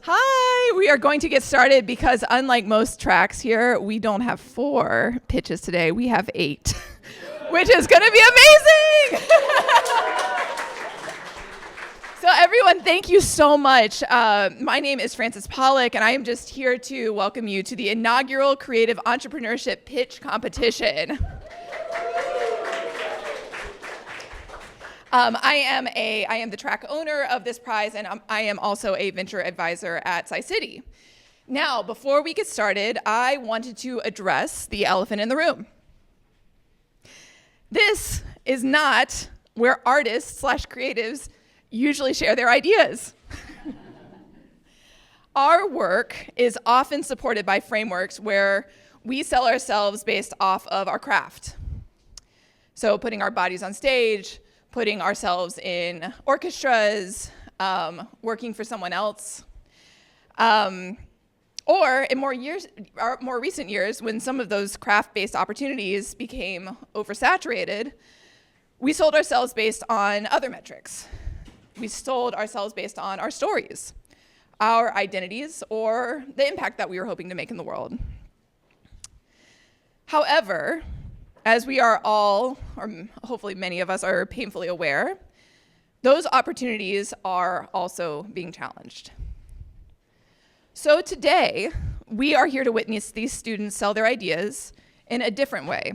Hi, we are going to get started because unlike most tracks here, we don't have 4 pitches today, we have 8, which is going to be amazing! So everyone, thank you so much. My name is Frances Pollock, and I am just here to welcome you to the inaugural Creative Entrepreneurship Pitch Competition. I am the track owner of this prize, and I am also a venture advisor at SciCity. Now, before we get started, I wanted to address the elephant in the room. This is not where artists/creatives usually share their ideas. Our work is often supported by frameworks where we sell ourselves based off of our craft. So putting our bodies on stage, putting ourselves in orchestras, working for someone else. Or in more recent years, when some of those craft-based opportunities became oversaturated, we sold ourselves based on other metrics. We sold ourselves based on our stories, our identities, or the impact that we were hoping to make in the world. However, as we are all, or hopefully many of us are painfully aware, those opportunities are also being challenged. So today, we are here to witness these students sell their ideas in a different way.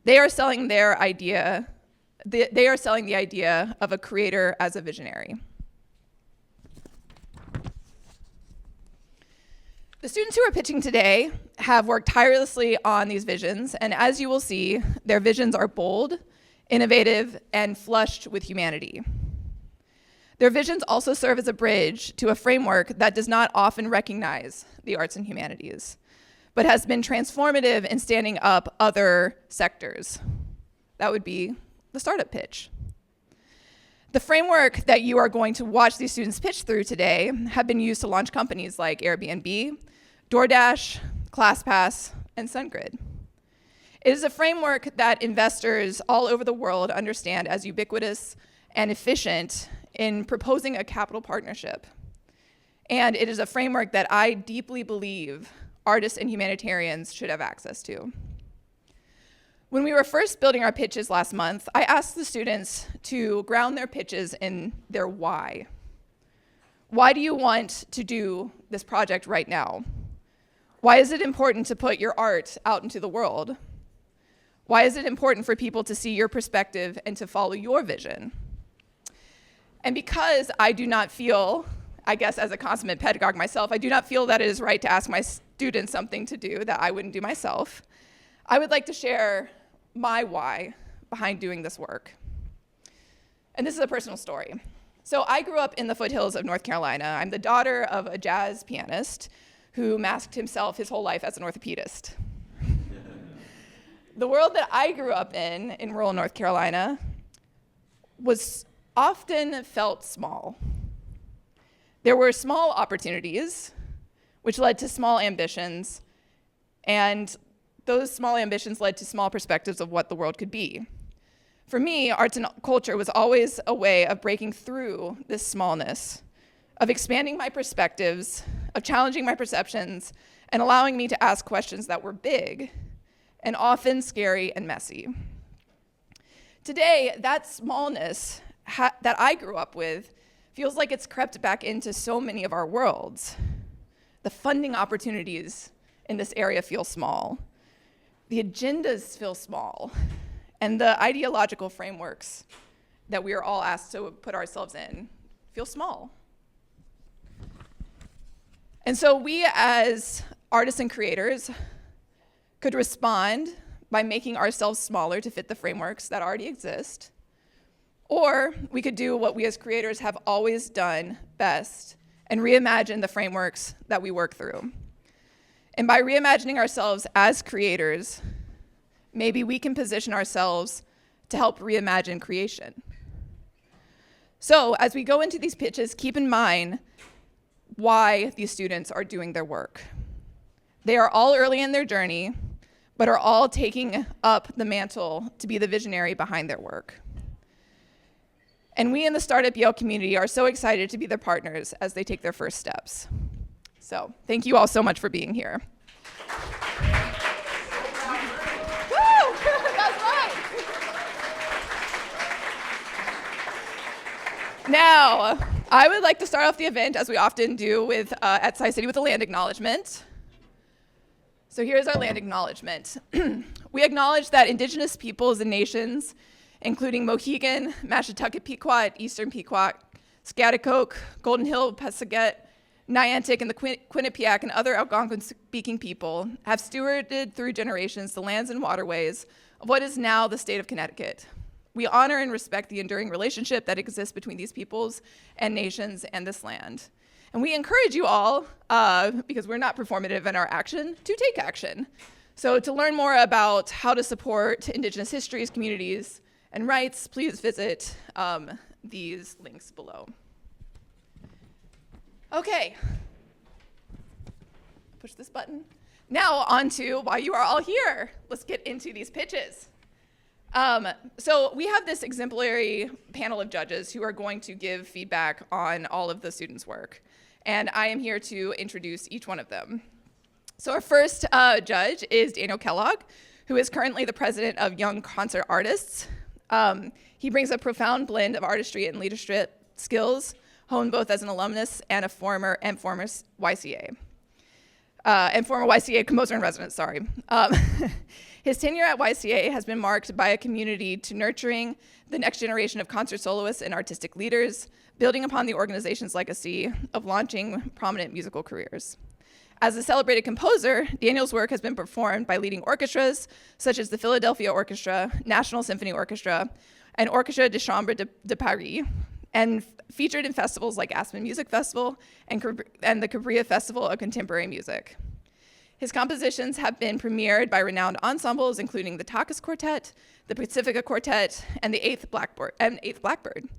They are selling the idea of a creator as a visionary. The students who are pitching today have worked tirelessly on these visions, and as you will see, their visions are bold, innovative, and flushed with humanity. Their visions also serve as a bridge to a framework that does not often recognize the arts and humanities, but has been transformative in standing up other sectors. That would be the startup pitch. The framework that you are going to watch these students pitch through today have been used to launch companies like Airbnb, DoorDash, ClassPass, and SunGrid. It is a framework that investors all over the world understand as ubiquitous and efficient in proposing a capital partnership. And it is a framework that I deeply believe artists and humanitarians should have access to. When we were first building our pitches last month, I asked the students to ground their pitches in their why. Why do you want to do this project right now? Why is it important to put your art out into the world? Why is it important for people to see your perspective and to follow your vision? And because I do not feel, I guess as a consummate pedagogue myself, I do not feel that it is right to ask my students something to do that I wouldn't do myself, I would like to share my why behind doing this work. And this is a personal story. So I grew up in the foothills of North Carolina. I'm the daughter of a jazz pianist who masked himself his whole life as an orthopedist. The world that I grew up in rural North Carolina, was often felt small. There were small opportunities, which led to small ambitions, and those small ambitions led to small perspectives of what the world could be. For me, arts and culture was always a way of breaking through this smallness, of expanding my perspectives, of challenging my perceptions, and allowing me to ask questions that were big and often scary and messy. Today, that smallness that I grew up with feels like it's crept back into so many of our worlds. The funding opportunities in this area feel small. The agendas feel small. And the ideological frameworks that we are all asked to put ourselves in feel small. And so we as artists and creators could respond by making ourselves smaller to fit the frameworks that already exist. Or we could do what we as creators have always done best and reimagine the frameworks that we work through. And by reimagining ourselves as creators, maybe we can position ourselves to help reimagine creation. So as we go into these pitches, keep in mind why these students are doing their work. They are all early in their journey, but are all taking up the mantle to be the visionary behind their work. And we in the Startup Yale community are so excited to be their partners as they take their first steps. So thank you all so much for being here. Woo! That's right. Now, I would like to start off the event, as we often do with at Sci-City, with a land acknowledgement. So here's our land acknowledgement. We acknowledge that Indigenous peoples and nations, including Mohegan, Mashantucket Pequot, Eastern Pequot, Schaghticoke, Golden Hill, Passagette, Niantic, and the Quinnipiac, and other Algonquin-speaking people, have stewarded through generations the lands and waterways of what is now the state of Connecticut. We honor and respect the enduring relationship that exists between these peoples and nations and this land. And we encourage you all, because we're not performative in our action, to take action. So to learn more about how to support Indigenous histories, communities, and rights, please visit these links below. Okay. Push this button. Now on to why you are all here. Let's get into these pitches. So we have this exemplary panel of judges who are going to give feedback on all of the students' work. And I am here to introduce each one of them. So our first judge is Daniel Kellogg, who is currently the president of Young Concert Artists. He brings a profound blend of artistry and leadership skills, honed both as an alumnus and a former YCA. And former YCA composer in residence, sorry. His tenure at YCA has been marked by a community to nurturing the next generation of concert soloists and artistic leaders, building upon the organization's legacy of launching prominent musical careers. As a celebrated composer, Daniel's work has been performed by leading orchestras such as the Philadelphia Orchestra, National Symphony Orchestra, and Orchestra de Chambre de Paris, and featured in festivals like Aspen Music Festival and the Cabria Festival of Contemporary Music. His compositions have been premiered by renowned ensembles, including the Takas Quartet, the Pacifica Quartet, and the Eighth Blackbird.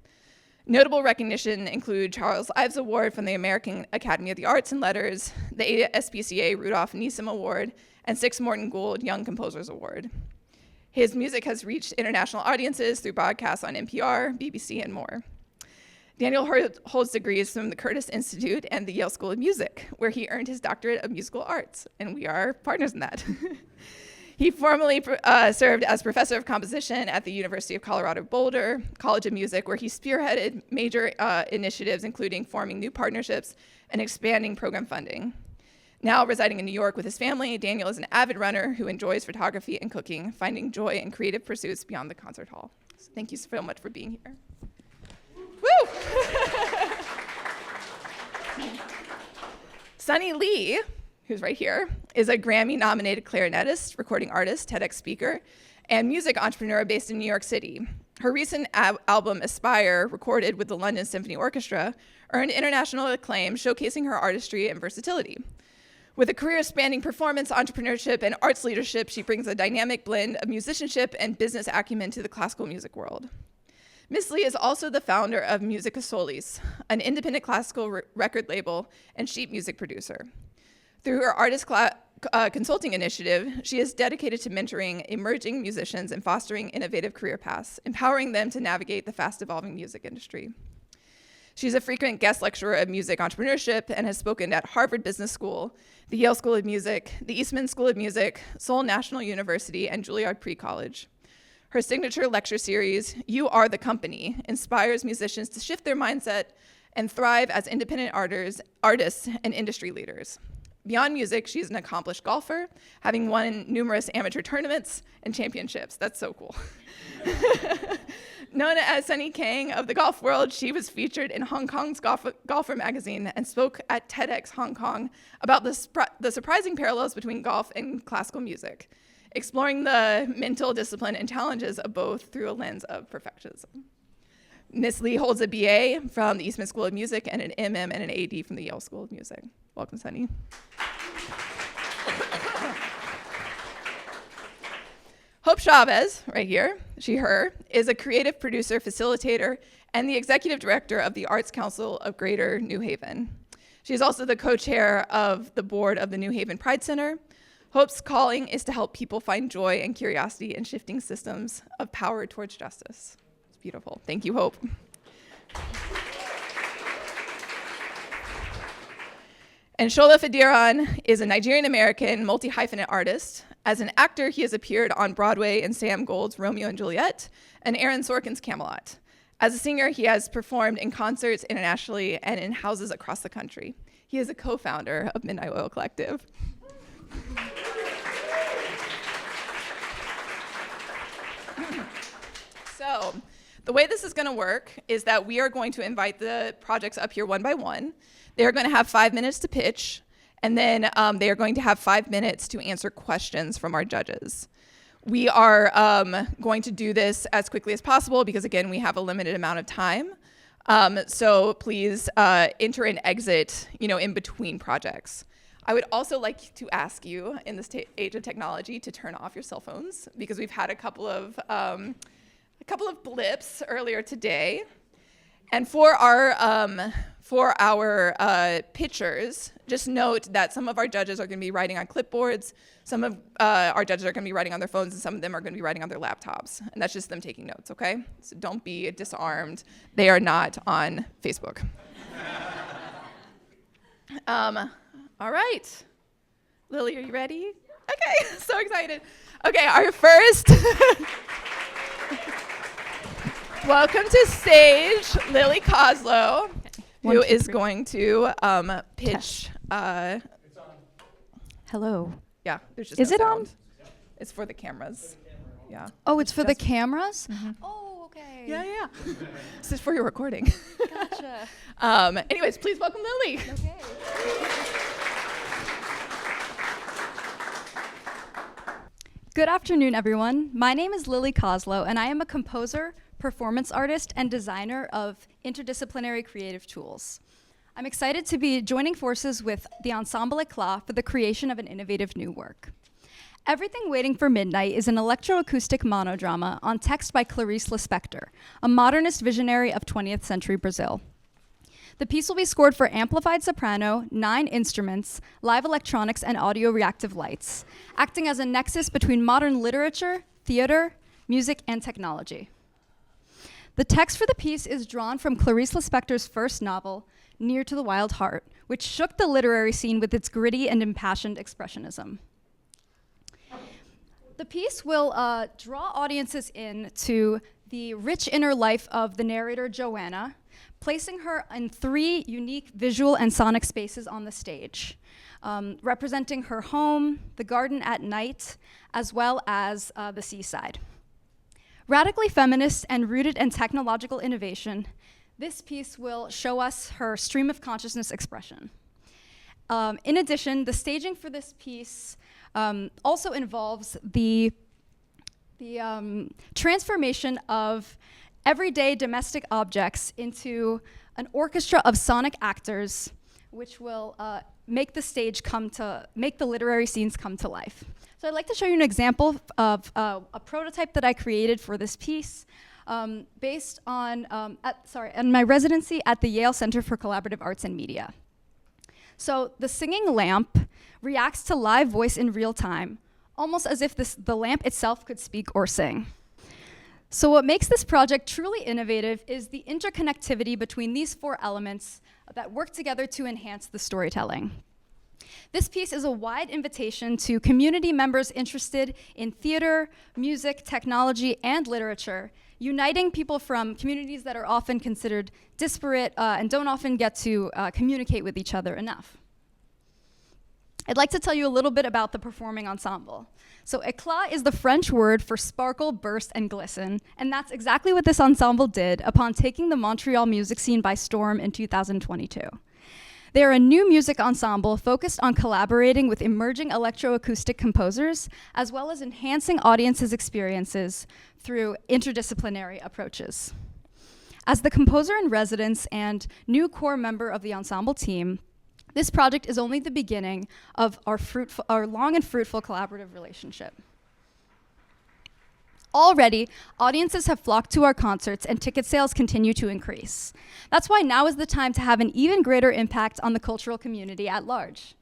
Notable recognition include Charles Ives Award from the American Academy of the Arts and Letters, the SPCA Rudolph Neeson Award, and 6 Morton Gould Young Composers Award. His music has reached international audiences through broadcasts on NPR, BBC, and more. Daniel holds degrees from the Curtis Institute and the Yale School of Music, where he earned his doctorate of musical arts, and we are partners in that. He formerly served as professor of composition at the University of Colorado Boulder College of Music, where he spearheaded major initiatives, including forming new partnerships and expanding program funding. Now residing in New York with his family, Daniel is an avid runner who enjoys photography and cooking, finding joy in creative pursuits beyond the concert hall. So thank you so much for being here. Woo! Sunny Lee, who's right here, is a Grammy-nominated clarinetist, recording artist, TEDx speaker, and music entrepreneur based in New York City. Her recent album, Aspire, recorded with the London Symphony Orchestra, earned international acclaim, showcasing her artistry and versatility. With a career spanning performance, entrepreneurship, and arts leadership, she brings a dynamic blend of musicianship and business acumen to the classical music world. Miss Lee is also the founder of Musica Solis, an independent classical record label and sheet music producer. Through her artist consulting initiative, she is dedicated to mentoring emerging musicians and fostering innovative career paths, empowering them to navigate the fast-evolving music industry. She's a frequent guest lecturer of music entrepreneurship and has spoken at Harvard Business School, the Yale School of Music, the Eastman School of Music, Seoul National University, and Juilliard Pre-College. Her signature lecture series, You Are the Company, inspires musicians to shift their mindset and thrive as independent artists and industry leaders. Beyond music, she's an accomplished golfer, having won numerous amateur tournaments and championships. That's so cool. Known as Sunny Kang of the golf world, she was featured in Hong Kong's Golfer magazine and spoke at TEDx Hong Kong about the surprising parallels between golf and classical music, exploring the mental discipline and challenges of both through a lens of perfectionism. Miss Lee holds a BA from the Eastman School of Music and an MM and an AD from the Yale School of Music. Welcome, Sunny. Hope Chavez, right here, she, her, is a creative producer, facilitator, and the executive director of the Arts Council of Greater New Haven. She is also the co-chair of the board of the New Haven Pride Center. Hope's calling is to help people find joy and curiosity in shifting systems of power towards justice. It's beautiful. Thank you, Hope. And Shola Fadiran is a Nigerian-American multi-hyphenate artist. As an actor, he has appeared on Broadway in Sam Gold's Romeo and Juliet and Aaron Sorkin's Camelot. As a singer, he has performed in concerts internationally and in houses across the country. He is a co-founder of Midnight Oil Collective. So, the way this is going to work is that we are going to invite the projects up here one by one. They're going to have 5 minutes to pitch, and then they are going to have 5 minutes to answer questions from our judges. We are going to do this as quickly as possible because, again, we have a limited amount of time. So please enter and exit, in between projects. I would also like to ask you, in this age of technology, to turn off your cell phones because we've had a couple of blips earlier today. And for our pitchers, just note that some of our judges are going to be writing on clipboards, some of our judges are going to be writing on their phones, and some of them are going to be writing on their laptops. And that's just them taking notes, okay? So don't be disarmed. They are not on Facebook. All right. Lily, are you ready? Okay, so excited. Okay, our first... Welcome to stage Lily Koslow, who is going to pitch. Hello. Yeah, there's just Is no it sound. on? It's for the cameras. Yeah. Oh, it's for the Just- cameras? Mhm. Oh, okay. Yeah. This is for your recording. Gotcha. Anyways, please welcome Lily. Okay. Good afternoon, everyone. My name is Lily Koslow, and I am a composer, performance artist, and designer of interdisciplinary creative tools. I'm excited to be joining forces with the Ensemble Eclat for the creation of an innovative new work. Everything Waiting for Midnight is an electroacoustic monodrama on text by Clarice Lispector, a modernist visionary of 20th century Brazil. The piece will be scored for amplified soprano, 9 instruments, live electronics, and audio reactive lights, acting as a nexus between modern literature, theater, music, and technology. The text for the piece is drawn from Clarice Lispector's first novel, Near to the Wild Heart, which shook the literary scene with its gritty and impassioned expressionism. The piece will draw audiences into the rich inner life of the narrator, Joanna, placing her in 3 unique visual and sonic spaces on the stage, representing her home, the garden at night, as well as the seaside. Radically feminist and rooted in technological innovation, this piece will show us her stream of consciousness expression. In addition, the staging for this piece also involves the transformation of everyday domestic objects into an orchestra of sonic actors, which will make the literary scenes come to life. So I'd like to show you an example of a prototype that I created for this piece based on my residency at the Yale Center for Collaborative Arts and Media. So the singing lamp reacts to live voice in real time, almost as if the lamp itself could speak or sing. So what makes this project truly innovative is the interconnectivity between these 4 elements that work together to enhance the storytelling. This piece is a wide invitation to community members interested in theater, music, technology, and literature, uniting people from communities that are often considered disparate and don't often get to communicate with each other enough. I'd like to tell you a little bit about the performing ensemble. So éclat is the French word for sparkle, burst, and glisten, and that's exactly what this ensemble did upon taking the Montreal music scene by storm in 2022. They are a new music ensemble focused on collaborating with emerging electroacoustic composers, as well as enhancing audiences' experiences through interdisciplinary approaches. As the composer in residence and new core member of the ensemble team, this project is only the beginning of our long and fruitful collaborative relationship. Already, audiences have flocked to our concerts and ticket sales continue to increase. That's why now is the time to have an even greater impact on the cultural community at large.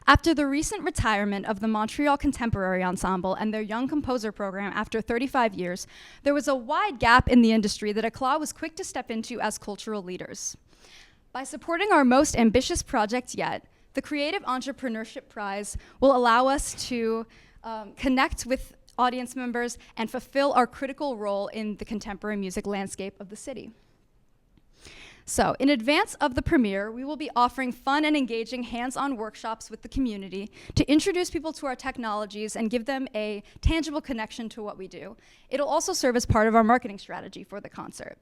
After the recent retirement of the Montreal Contemporary Ensemble and their Young Composer Program after 35 years, there was a wide gap in the industry that ECLA was quick to step into as cultural leaders. By supporting our most ambitious project yet, the Creative Entrepreneurship Prize will allow us to connect with audience members and fulfill our critical role in the contemporary music landscape of the city. So, in advance of the premiere, we will be offering fun and engaging hands-on workshops with the community to introduce people to our technologies and give them a tangible connection to what we do. It'll also serve as part of our marketing strategy for the concert.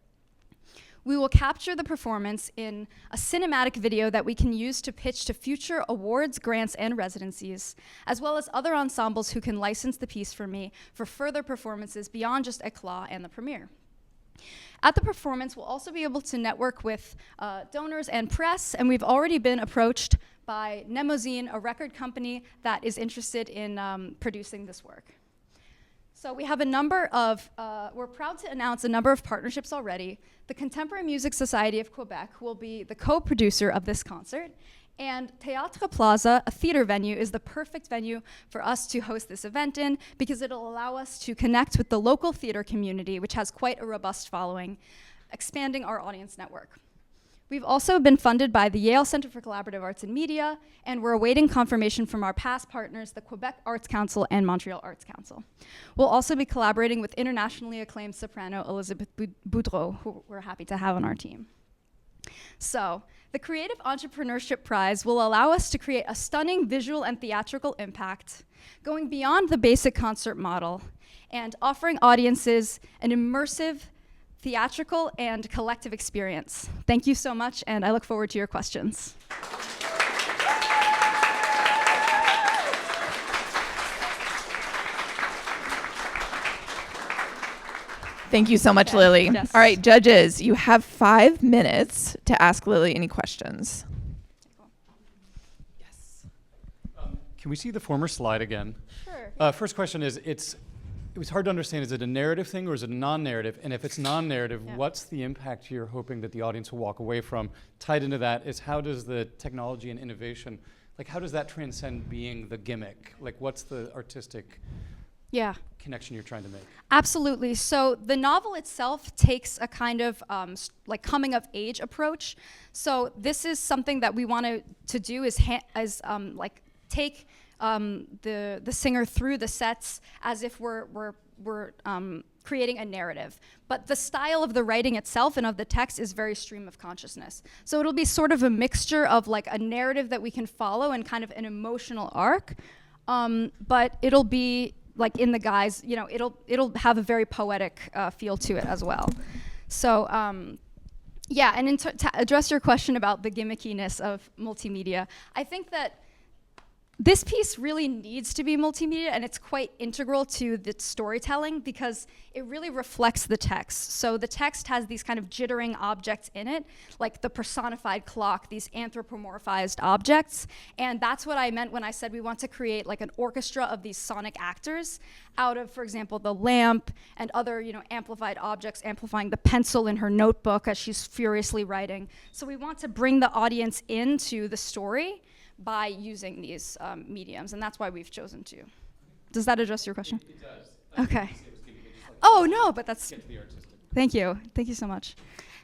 We will capture the performance in a cinematic video that we can use to pitch to future awards, grants, and residencies, as well as other ensembles who can license the piece for me for further performances beyond just ECLA and the premiere. At the performance, we'll also be able to network with donors and press, and we've already been approached by Nemosyne, a record company that is interested in producing this work. So we have a number of, we're proud to announce a number of partnerships already. The Contemporary Music Society of Quebec will be the co-producer of this concert, and Théâtre Plaza, a theater venue, is the perfect venue for us to host this event in because it'll allow us to connect with the local theater community, which has quite a robust following, expanding our audience network. We've also been funded by the Yale Center for Collaborative Arts and Media, and we're awaiting confirmation from our past partners, the Quebec Arts Council and Montreal Arts Council. We'll also be collaborating with internationally acclaimed soprano Elizabeth Boudreau, who we're happy to have on our team. So, the Creative Entrepreneurship Prize will allow us to create a stunning visual and theatrical impact, going beyond the basic concert model and offering audiences an immersive, theatrical, and collective experience. Thank you so much, and I look forward to your questions. Thank you so much, Okay. Lily. Yes. All right, judges, you have 5 minutes to ask Lily any questions. Yes. Can we see the former slide again? Sure. First question is, it was hard to understand, is it a narrative thing or is it a non-narrative? And if it's non-narrative, Yeah. what's the impact you're hoping that the audience will walk away from? Tied into that is how does the technology and innovation, like how does that transcend being the gimmick? Like what's the artistic Yeah. connection you're trying to make? Absolutely. So the novel itself takes a kind of like coming of age approach. So this is something that we want to do is like take the singer through the sets as if we're creating a narrative. But the style of the writing itself and of the text is very stream of consciousness. So it'll be sort of a mixture of like a narrative that we can follow and kind of an emotional arc. But it'll be like in the guise, you know, it'll have a very poetic feel to it as well. So yeah, and to address your question about the gimmickiness of multimedia, I think that this piece really needs to be multimedia, and it's quite integral to the storytelling because it really reflects the text. So the text has these kind of jittering objects in it, like the personified clock, these anthropomorphized objects, and that's what I meant when I said we want to create like an orchestra of these sonic actors out of, for example, the lamp and other, you know, amplified objects, amplifying the pencil in her notebook as she's furiously writing. So we want to bring the audience into the story by using these mediums, and that's why we've chosen to. Does that address your question? It does. Okay. Oh, no, but that's... Get to the artistic. Thank you. Thank you so much.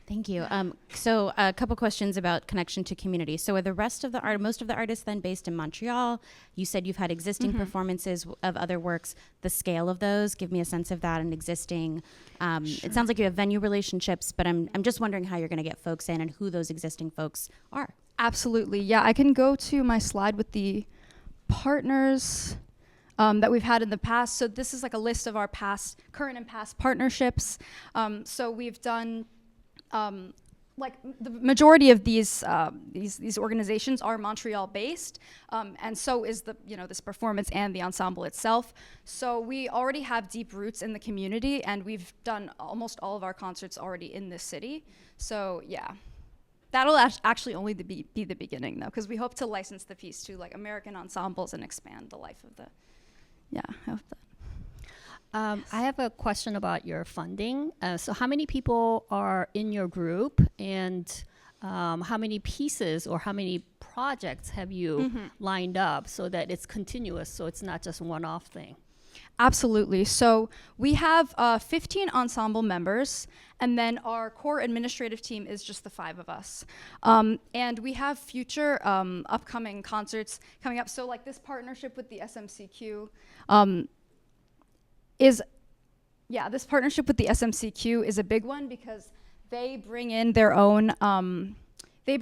Thank you. So a couple questions about connection to community. So are the rest of most of the artists then based in Montreal? You said you've had existing performances of other works. The scale of those, give me a sense of that and existing. Sure. It sounds like you have venue relationships, but I'm just wondering how you're going to get folks in and who those existing folks are. Absolutely. Yeah, I can go to my slide with the partners that we've had in the past. So this is like a list of our current and past partnerships. So we've done, like the majority of these organizations are Montreal-based, and so is this performance and the ensemble itself. So we already have deep roots in the community, and we've done almost all of our concerts already in this city. So yeah. That'll actually only be the beginning, though, because we hope to license the piece to like American ensembles and expand the life of the. Yeah, I hope that. I have a question about your funding. So how many people are in your group, and how many pieces or how many projects have you lined up so that it's continuous, so it's not just one-off thing? Absolutely. So we have 15 ensemble members, and then our core administrative team is just the 5 of us. And we have future upcoming concerts coming up. So like this partnership with the SMCQ this partnership with the SMCQ is a big one because they bring in their own they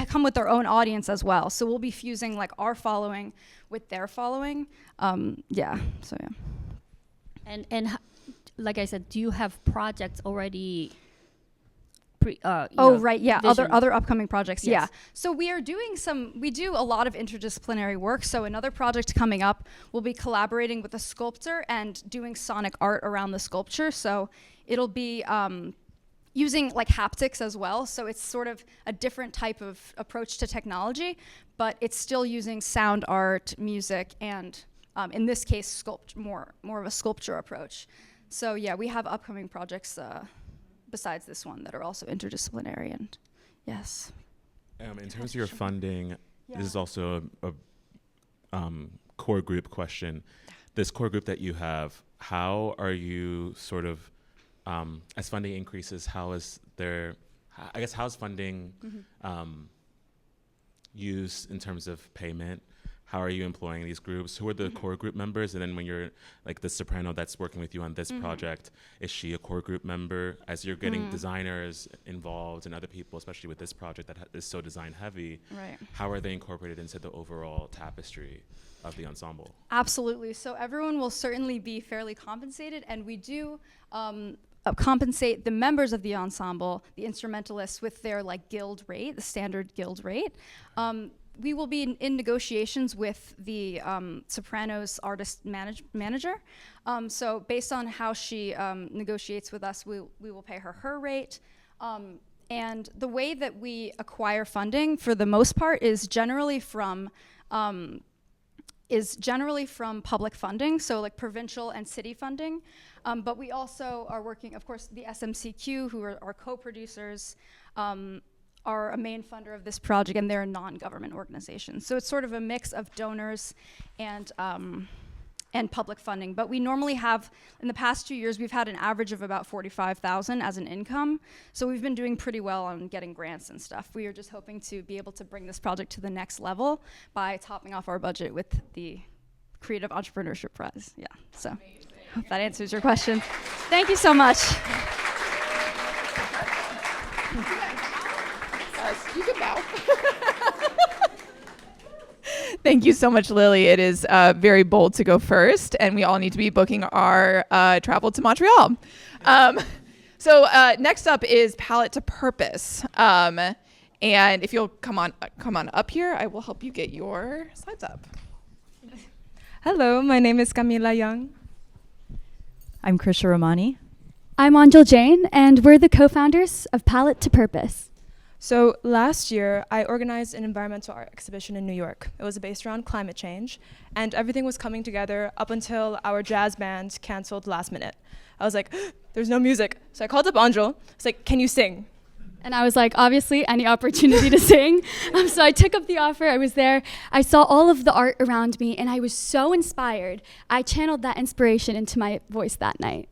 come with their own audience as well. So we'll be fusing like our following with their following. And like I said, do you have projects already? Other upcoming projects. Yes. Yeah. So we do a lot of interdisciplinary work. So another project coming up will be collaborating with a sculptor and doing sonic art around the sculpture. So it'll be using like haptics as well. So it's sort of a different type of approach to technology, but it's still using sound art, music, and in this case, more of a sculpture approach. So yeah, we have upcoming projects besides this one that are also interdisciplinary, and yes. In terms of your funding, this is also a core group question. This core group that you have, how are you sort of, as funding increases, how's funding used in terms of payment? How are you employing these groups? Who are the core group members? And then when you're like the soprano that's working with you on this project, is she a core group member? As you're getting designers involved and other people, especially with this project that is so design heavy, Right. how are they incorporated into the overall tapestry of the ensemble? Absolutely. So everyone will certainly be fairly compensated, and we do compensate the members of the ensemble, the instrumentalists, with their like guild rate, the standard guild rate. We will be in negotiations with the soprano's artist manager. So based on how she negotiates with us, we will pay her rate. And the way that we acquire funding, for the most part, is generally from public funding, so like provincial and city funding. But we also are working, of course, the SMCQ, who are our co-producers, are a main funder of this project, and they're a non-government organization. So it's sort of a mix of donors and public funding. But we normally have, in the past 2 years, we've had an average of about $45,000 as an income. So we've been doing pretty well on getting grants and stuff. We are just hoping to be able to bring this project to the next level by topping off our budget with the Creative Entrepreneurship Prize. Yeah, so hope that answers your question. Thank you so much. You can bow. Thank you so much, Lily. It is very bold to go first, and we all need to be booking our travel to Montreal. So next up is Palette to Purpose. And if you'll come on up here, I will help you get your slides up. Hello, my name is Camila Young. I'm Krisha Romani. I'm Anjal Jain, and we're the co-founders of Palette to Purpose. So last year, I organized an environmental art exhibition in New York. It was based around climate change, and everything was coming together up until our jazz band canceled last minute. I was like, there's no music. So I called up Anjal. I was like, can you sing? And I was like, obviously, any opportunity to sing. So I took up the offer. I was there. I saw all of the art around me, and I was so inspired. I channeled that inspiration into my voice that night.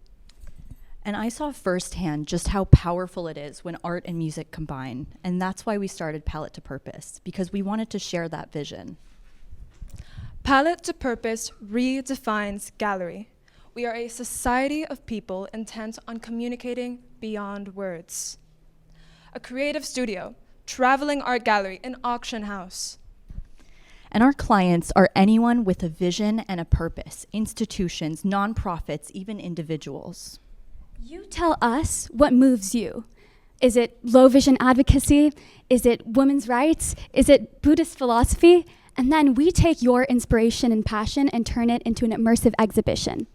And I saw firsthand just how powerful it is when art and music combine. And that's why we started Palette to Purpose, because we wanted to share that vision. Palette to Purpose redefines gallery. We are a society of people intent on communicating beyond words. A creative studio, traveling art gallery, an auction house. And our clients are anyone with a vision and a purpose, institutions, nonprofits, even individuals. You tell us what moves you. Is it low vision advocacy? Is it women's rights? Is it Buddhist philosophy? And then we take your inspiration and passion and turn it into an immersive exhibition.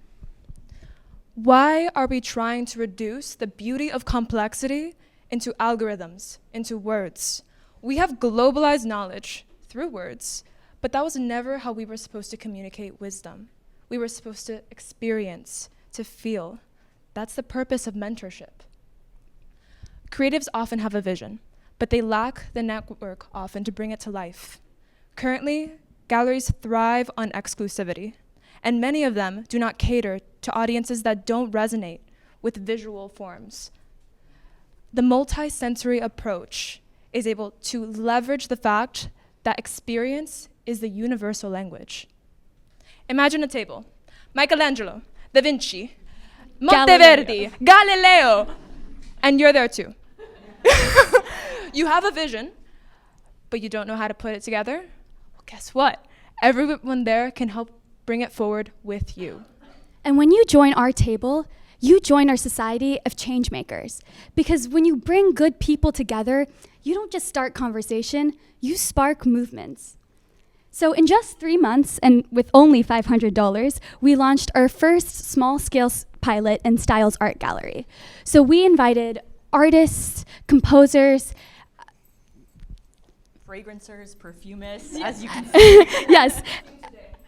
Why are we trying to reduce the beauty of complexity into algorithms, into words? We have globalized knowledge through words, but that was never how we were supposed to communicate wisdom. We were supposed to experience, to feel. That's the purpose of mentorship. Creatives often have a vision, but they lack the network often to bring it to life. Currently, galleries thrive on exclusivity, and many of them do not cater to audiences that don't resonate with visual forms. The multi-sensory approach is able to leverage the fact that experience is the universal language. Imagine a table. Michelangelo, Da Vinci, Monteverdi, Galileo, and you're there too. You have a vision, but you don't know how to put it together? Well, guess what? Everyone there can help bring it forward with you. And when you join our table, you join our society of change makers. Because when you bring good people together, you don't just start conversation, you spark movements. So in just 3 months, and with only $500, we launched our first small-scale pilot in Styles Art Gallery. So we invited artists, composers, Fragrancers, perfumists, as you can see.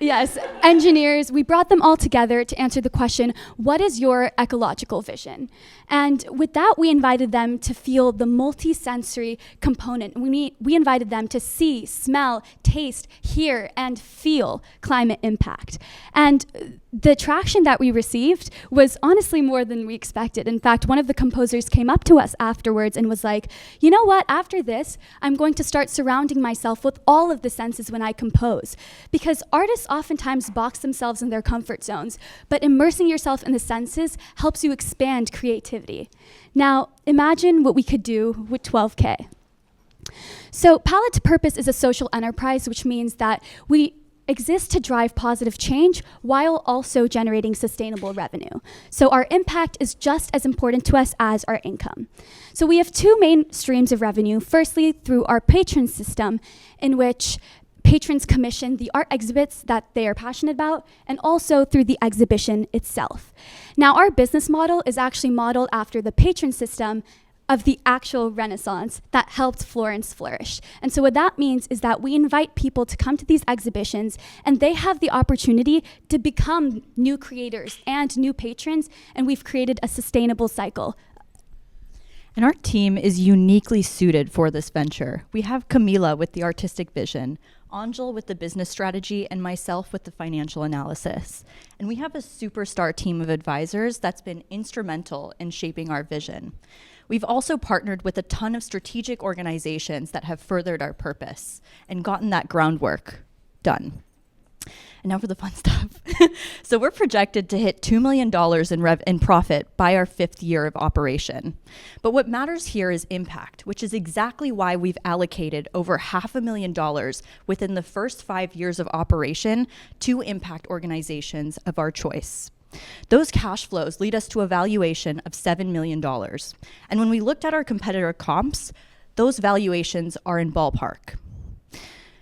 Yes, engineers, we brought them all together to answer the question, what is your ecological vision? And with that, we invited them to feel the multi-sensory component. We invited them to see, smell, taste, hear, and feel climate impact. And the traction that we received was honestly more than we expected. In fact, one of the composers came up to us afterwards and was like, you know what, after this, I'm going to start surrounding myself with all of the senses when I compose. Because artists oftentimes box themselves in their comfort zones, but immersing yourself in the senses helps you expand creativity. Now, imagine what we could do with 12K. So Palette to Purpose is a social enterprise, which means that we exist to drive positive change while also generating sustainable revenue. So our impact is just as important to us as our income. So we have two main streams of revenue. Firstly, through our patron system, in which patrons commission the art exhibits that they are passionate about, and also through the exhibition itself. Now, our business model is actually modeled after the patron system of the actual Renaissance that helped Florence flourish. And so what that means is that we invite people to come to these exhibitions, and they have the opportunity to become new creators and new patrons, and we've created a sustainable cycle. And our team is uniquely suited for this venture. We have Camila with the artistic vision, Angel with the business strategy, and myself with the financial analysis. And we have a superstar team of advisors that's been instrumental in shaping our vision. We've also partnered with a ton of strategic organizations that have furthered our purpose and gotten that groundwork done. And now for the fun stuff. So we're projected to hit $2 million in profit by our 5th year of operation. But what matters here is impact, which is exactly why we've allocated over $500,000 within the first 5 years of operation to impact organizations of our choice. Those cash flows lead us to a valuation of $7 million. And when we looked at our competitor comps, those valuations are in ballpark.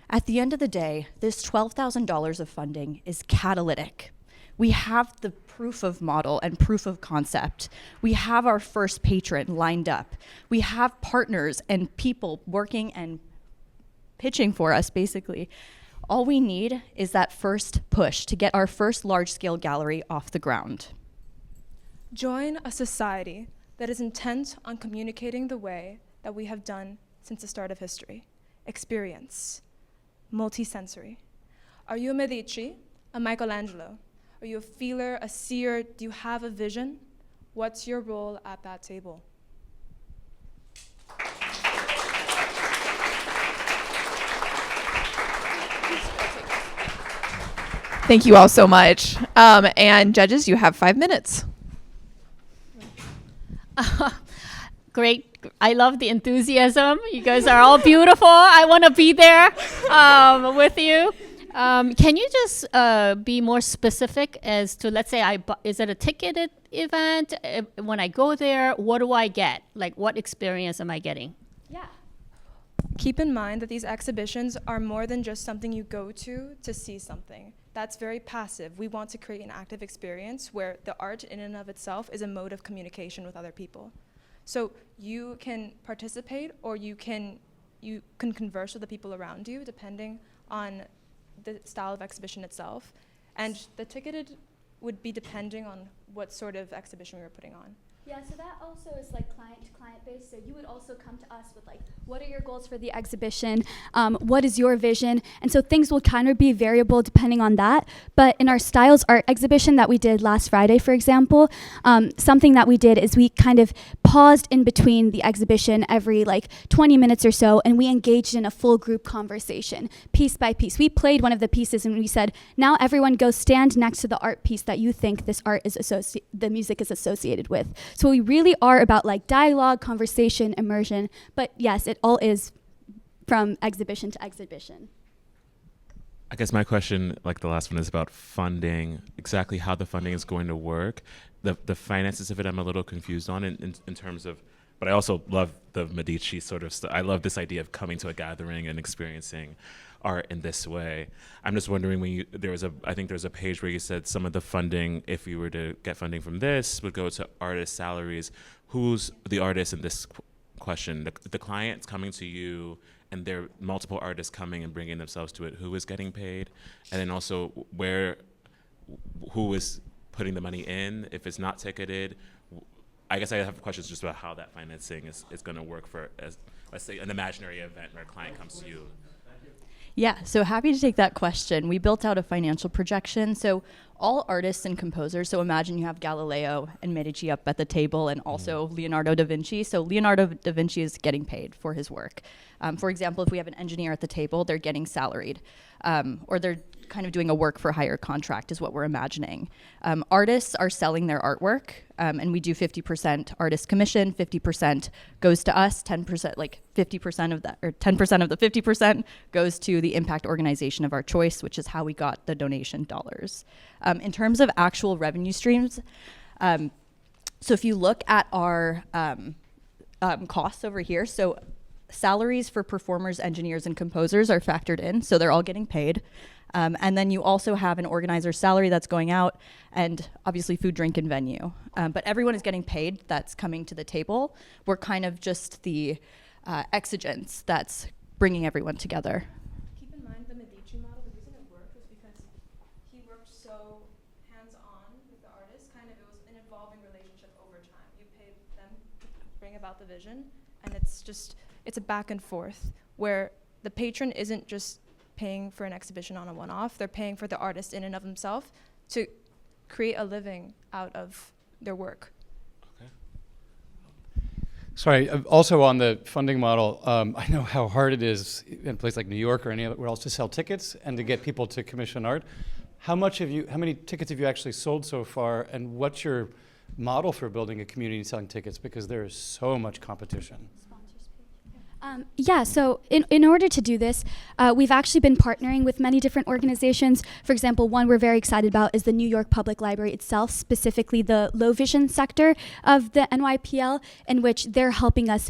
At the end of the day, this $12,000 of funding is catalytic. We have the proof of model and proof of concept. We have our first patron lined up. We have partners and people working and pitching for us, basically. All we need is that first push to get our first large-scale gallery off the ground. Join a society that is intent on communicating the way that we have done since the start of history. Experience. Multisensory. Are you a Medici, a Michelangelo? Are you a feeler, a seer? Do you have a vision? What's your role at that table? Thank you all so much. And judges, you have 5 minutes. Great. I love the enthusiasm. You guys are all beautiful. I want to be there with you. Can you just be more specific as to, let's say, is it a ticketed event? When I go there, what do I get? Like, what experience am I getting? Yeah. Keep in mind that these exhibitions are more than just something you go to see something. That's very passive. We want to create an active experience where the art in and of itself is a mode of communication with other people. So you can participate, or you can converse with the people around you, depending on the style of exhibition itself. And the ticketed would be depending on what sort of exhibition we were putting on. Yeah, so that also is like client to client based. So you would also come to us with like, what are your goals for the exhibition? What is your vision? And so things will kind of be variable depending on that. But in our Styles Art exhibition that we did last Friday, for example, something that we did is we kind of paused in between the exhibition every like 20 minutes or so, and we engaged in a full group conversation, piece by piece. We played one of the pieces and we said, now everyone go stand next to the art piece that you think this art is the music is associated with. So we really are about like dialogue, conversation, immersion, but yes, it all is from exhibition to exhibition. I guess my question, like the last one, is about funding, exactly how the funding is going to work. The finances of it, I'm a little confused on in terms of, but I also love the Medici sort of stuff. I love this idea of coming to a gathering and experiencing art in this way. I'm just wondering, I think there's a page where you said some of the funding, if you were to get funding from this, would go to artist salaries. Who's the artist in this question? The client's coming to you, and there are multiple artists coming and bringing themselves to it. Who is getting paid? And then also who is putting the money in? If it's not ticketed, I guess I have questions just about how that financing is going to work for, as let's say, an imaginary event where a client comes to you. Yeah, so happy to take that question. We built out a financial projection. So all artists and composers, so imagine you have Galileo and Medici up at the table and also Leonardo da Vinci. So Leonardo da Vinci is getting paid for his work. For example, if we have an engineer at the table, they're getting salaried, or they're kind of doing a work for hire contract is what we're imagining. Artists are selling their artwork, and we do 50% artist commission, 50% goes to us, 10%, like 50% of that, or 10% of the 50% goes to the impact organization of our choice, which is how we got the donation dollars. In terms of actual revenue streams, so if you look at our costs over here, so salaries for performers, engineers, and composers are factored in, so they're all getting paid. And then you also have an organizer's salary that's going out, and obviously food, drink, and venue. But everyone is getting paid that's coming to the table. We're kind of just the exigence that's bringing everyone together. Keep in mind the Medici model, the reason it worked was because he worked so hands-on with the artist. Kind of, it was an evolving relationship over time. You paid them to bring about the vision, and it's a back and forth where the patron isn't just paying for an exhibition on a one-off. They're paying for the artist in and of himself to create a living out of their work. Okay. Sorry, also on the funding model, I know how hard it is in a place like New York or anywhere else to sell tickets and to get people to commission art. How many tickets have you actually sold so far, and what's your model for building a community and selling tickets? Because there is so much competition. Yeah, so in order to do this, we've actually been partnering with many different organizations. For example, one we're very excited about is the New York Public Library itself, specifically the low vision sector of the NYPL, in which they're helping us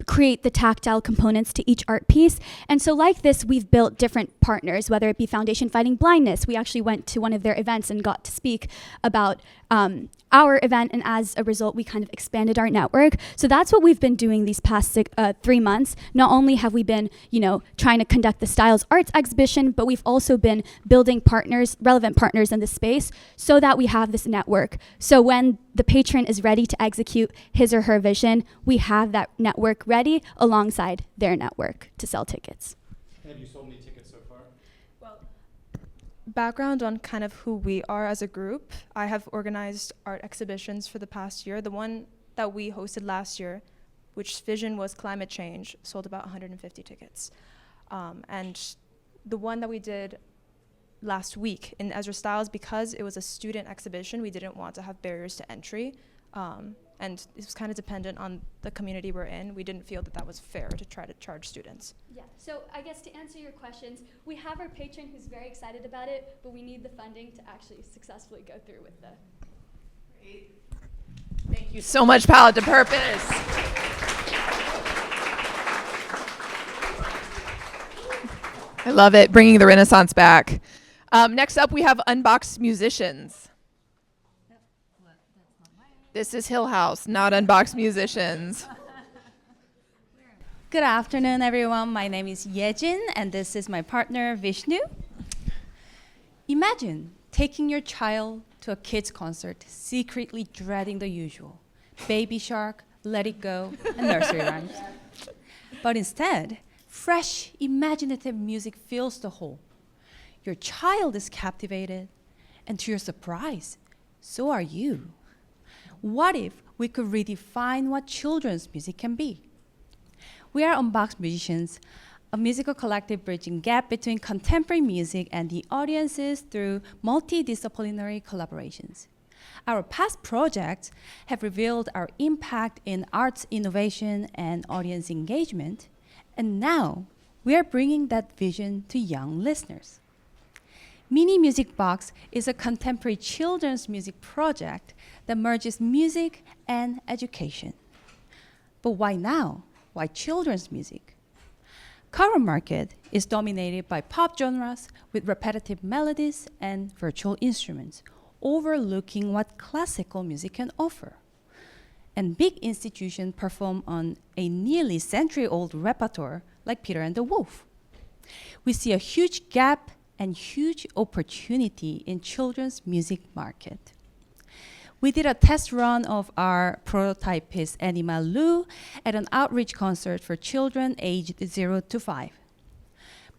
create the tactile components to each art piece. And so like this, we've built different partners, whether it be Foundation Fighting Blindness. We actually went to one of their events and got to speak about our event, and as a result, we kind of expanded our network. So that's what we've been doing these past 3 months. Not only have we been, trying to conduct the Styles Arts exhibition, but we've also been building partners, relevant partners in the space, so that we have this network. So when the patron is ready to execute his or her vision, we have that network ready alongside their network to sell tickets. Have you sold any tickets so far? Well, background on kind of who we are as a group. I have organized art exhibitions for the past year. The one that we hosted last year, which vision was climate change, sold about 150 tickets. And the one that we did last week in Ezra Styles, because it was a student exhibition, we didn't want to have barriers to entry. And it was kind of dependent on the community we're in. We didn't feel that that was fair to try to charge students. Yeah, so I guess to answer your questions, we have our patron who's very excited about it, but we need the funding to actually successfully go through with the... Great. Thank you so much, Palette to Purpose. I love it, bringing the Renaissance back. Next up, we have Unboxed Musicians. This is Hill House, not Unboxed Musicians. Good afternoon, everyone. My name is Yejin, and this is my partner, Vishnu. Imagine taking your child to a kids' concert, secretly dreading the usual. Baby Shark, Let It Go, and nursery rhymes. But instead, fresh, imaginative music fills the hall. Your child is captivated, and to your surprise, so are you. What if we could redefine what children's music can be? We are Unboxed Musicians, a musical collective bridging gap between contemporary music and the audiences through multidisciplinary collaborations. Our past projects have revealed our impact in arts innovation and audience engagement, and now we are bringing that vision to young listeners. Mini Music Box is a contemporary children's music project that merges music and education. But why now? Why children's music? Current market is dominated by pop genres with repetitive melodies and virtual instruments, overlooking what classical music can offer. And big institutions perform on a nearly century-old repertoire like Peter and the Wolf. We see a huge gap and huge opportunity in children's music market. We did a test run of our prototype piece Anima Lou at an outreach concert for children aged 0 to 5.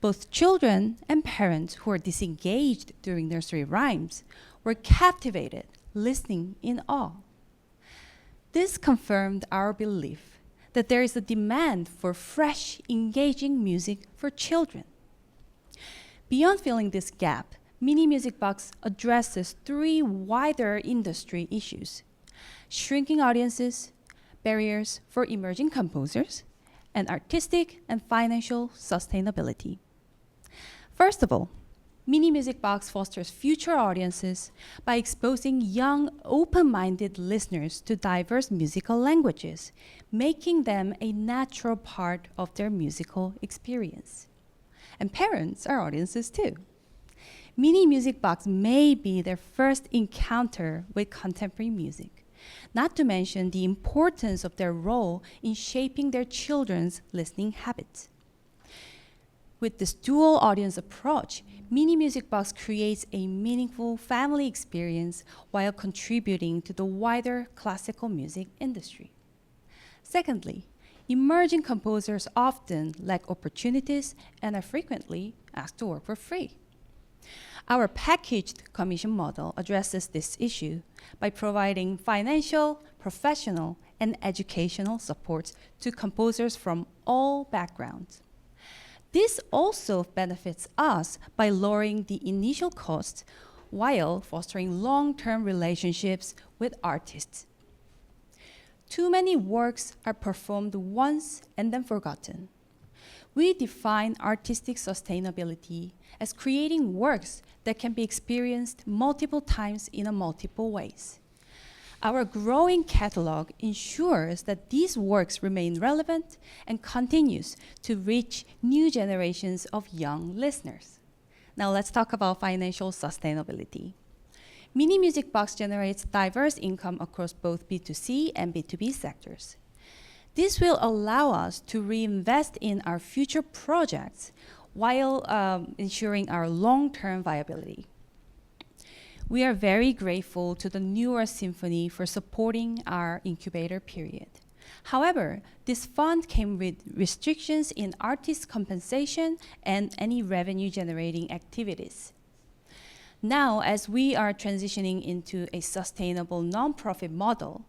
Both children and parents who were disengaged during nursery rhymes were captivated, listening in awe. This confirmed our belief that there is a demand for fresh, engaging music for children. Beyond filling this gap, Mini Music Box addresses 3 wider industry issues: shrinking audiences, barriers for emerging composers, and artistic and financial sustainability. First of all, Mini Music Box fosters future audiences by exposing young, open-minded listeners to diverse musical languages, making them a natural part of their musical experience. And parents are audiences too. Mini Music Box may be their first encounter with contemporary music, not to mention the importance of their role in shaping their children's listening habits. With this dual audience approach, Mini Music Box creates a meaningful family experience while contributing to the wider classical music industry. Secondly, emerging composers often lack opportunities and are frequently asked to work for free. Our packaged commission model addresses this issue by providing financial, professional, and educational supports to composers from all backgrounds. This also benefits us by lowering the initial costs while fostering long-term relationships with artists. Too many works are performed once and then forgotten. We define artistic sustainability as creating works that can be experienced multiple times in multiple ways. Our growing catalog ensures that these works remain relevant and continues to reach new generations of young listeners. Now let's talk about financial sustainability. Mini Music Box generates diverse income across both B2C and B2B sectors. This will allow us to reinvest in our future projects while ensuring our long-term viability. We are very grateful to the Newer Symphony for supporting our incubator period. However, this fund came with restrictions in artist compensation and any revenue-generating activities. Now, as we are transitioning into a sustainable nonprofit model,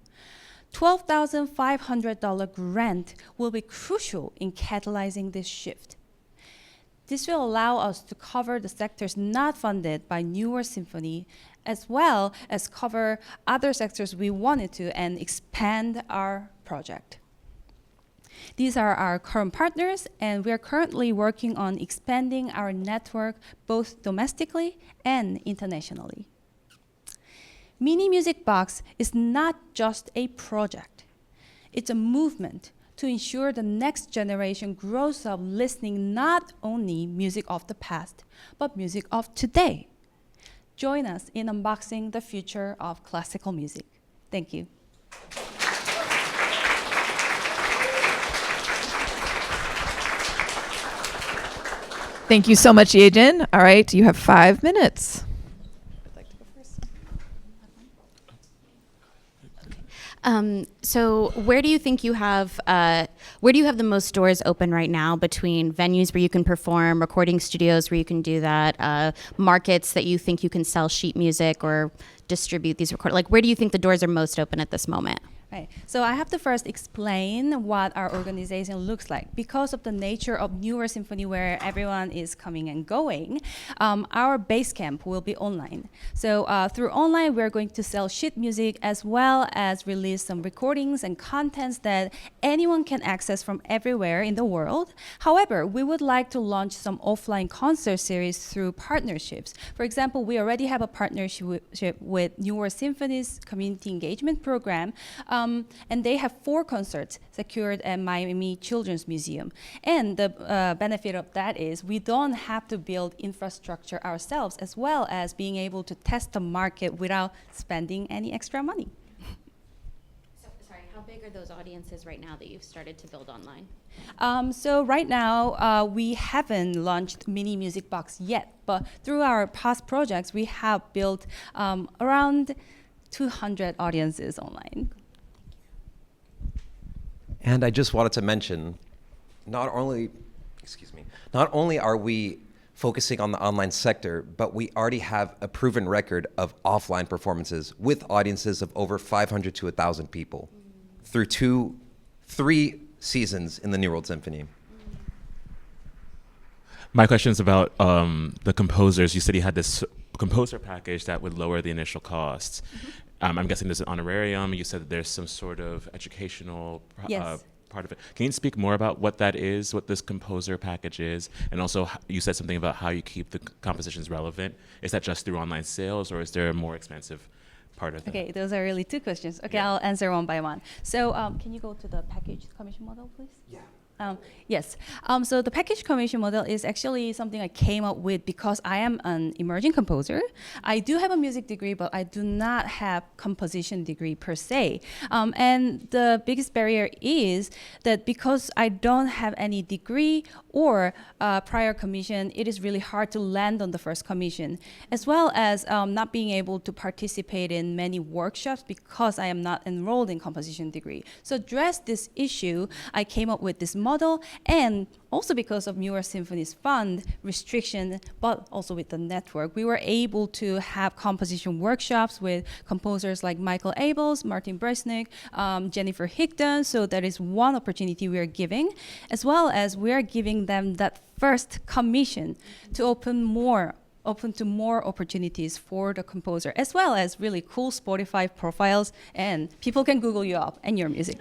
$12,500 grant will be crucial in catalyzing this shift. This will allow us to cover the sectors not funded by Newer Symphony, as well as cover other sectors we wanted to and expand our project. These are our current partners, and we are currently working on expanding our network both domestically and internationally. Mini Music Box is not just a project. It's a movement to ensure the next generation grows up listening not only music of the past, but music of today. Join us in unboxing the future of classical music. Thank you. Thank you so much, Yejin. All right, you have 5 minutes. So where do you think you have the most doors open right now between venues where you can perform, recording studios where you can do that, markets that you think you can sell sheet music or distribute these like where do you think the doors are most open at this moment? Right. So I have to first explain what our organization looks like. Because of the nature of Newer Symphony where everyone is coming and going, our base camp will be online. So through online, we're going to sell sheet music as well as release some recordings and contents that anyone can access from everywhere in the world. However, we would like to launch some offline concert series through partnerships. For example, we already have a partnership with Newer Symphony's community engagement program. And they have 4 concerts secured at Miami Children's Museum. And the benefit of that is we don't have to build infrastructure ourselves, as well as being able to test the market without spending any extra money. So, sorry, how big are those audiences right now that you've started to build online? So right now, we haven't launched Mini Music Box yet, but through our past projects, we have built around 200 audiences online. And I just wanted to mention, not only are we focusing on the online sector, but we already have a proven record of offline performances with audiences of over 500 to 1,000 people through 3 seasons in the New World Symphony. My question is about the composers. You said you had this composer package that would lower the initial costs. I'm guessing there's an honorarium. You said that there's some sort of educational Yes. part of it. Can you speak more about what that is, what this composer package is? And also, you said something about how you keep the compositions relevant. Is that just through online sales, or is there a more expensive part of that? Okay, those are really 2 questions. Okay, Yeah. I'll answer one by one. So can you go to the package commission model, please? Yeah. Yes. So the package commission model is actually something I came up with because I am an emerging composer. I do have a music degree, but I do not have composition degree per se. And the biggest barrier is that because I don't have any degree or prior commission, it is really hard to land on the first commission, as well as not being able to participate in many workshops because I am not enrolled in composition degree. So to address this issue, I came up with this model, and also because of Newer Symphony's fund restriction, but also with the network, we were able to have composition workshops with composers like Michael Abels, Martin Bresnik, Jennifer Higdon. So that is one opportunity we are giving, as well as we are giving them that first commission to open to more opportunities for the composer, as well as really cool Spotify profiles, and people can Google you up and your music.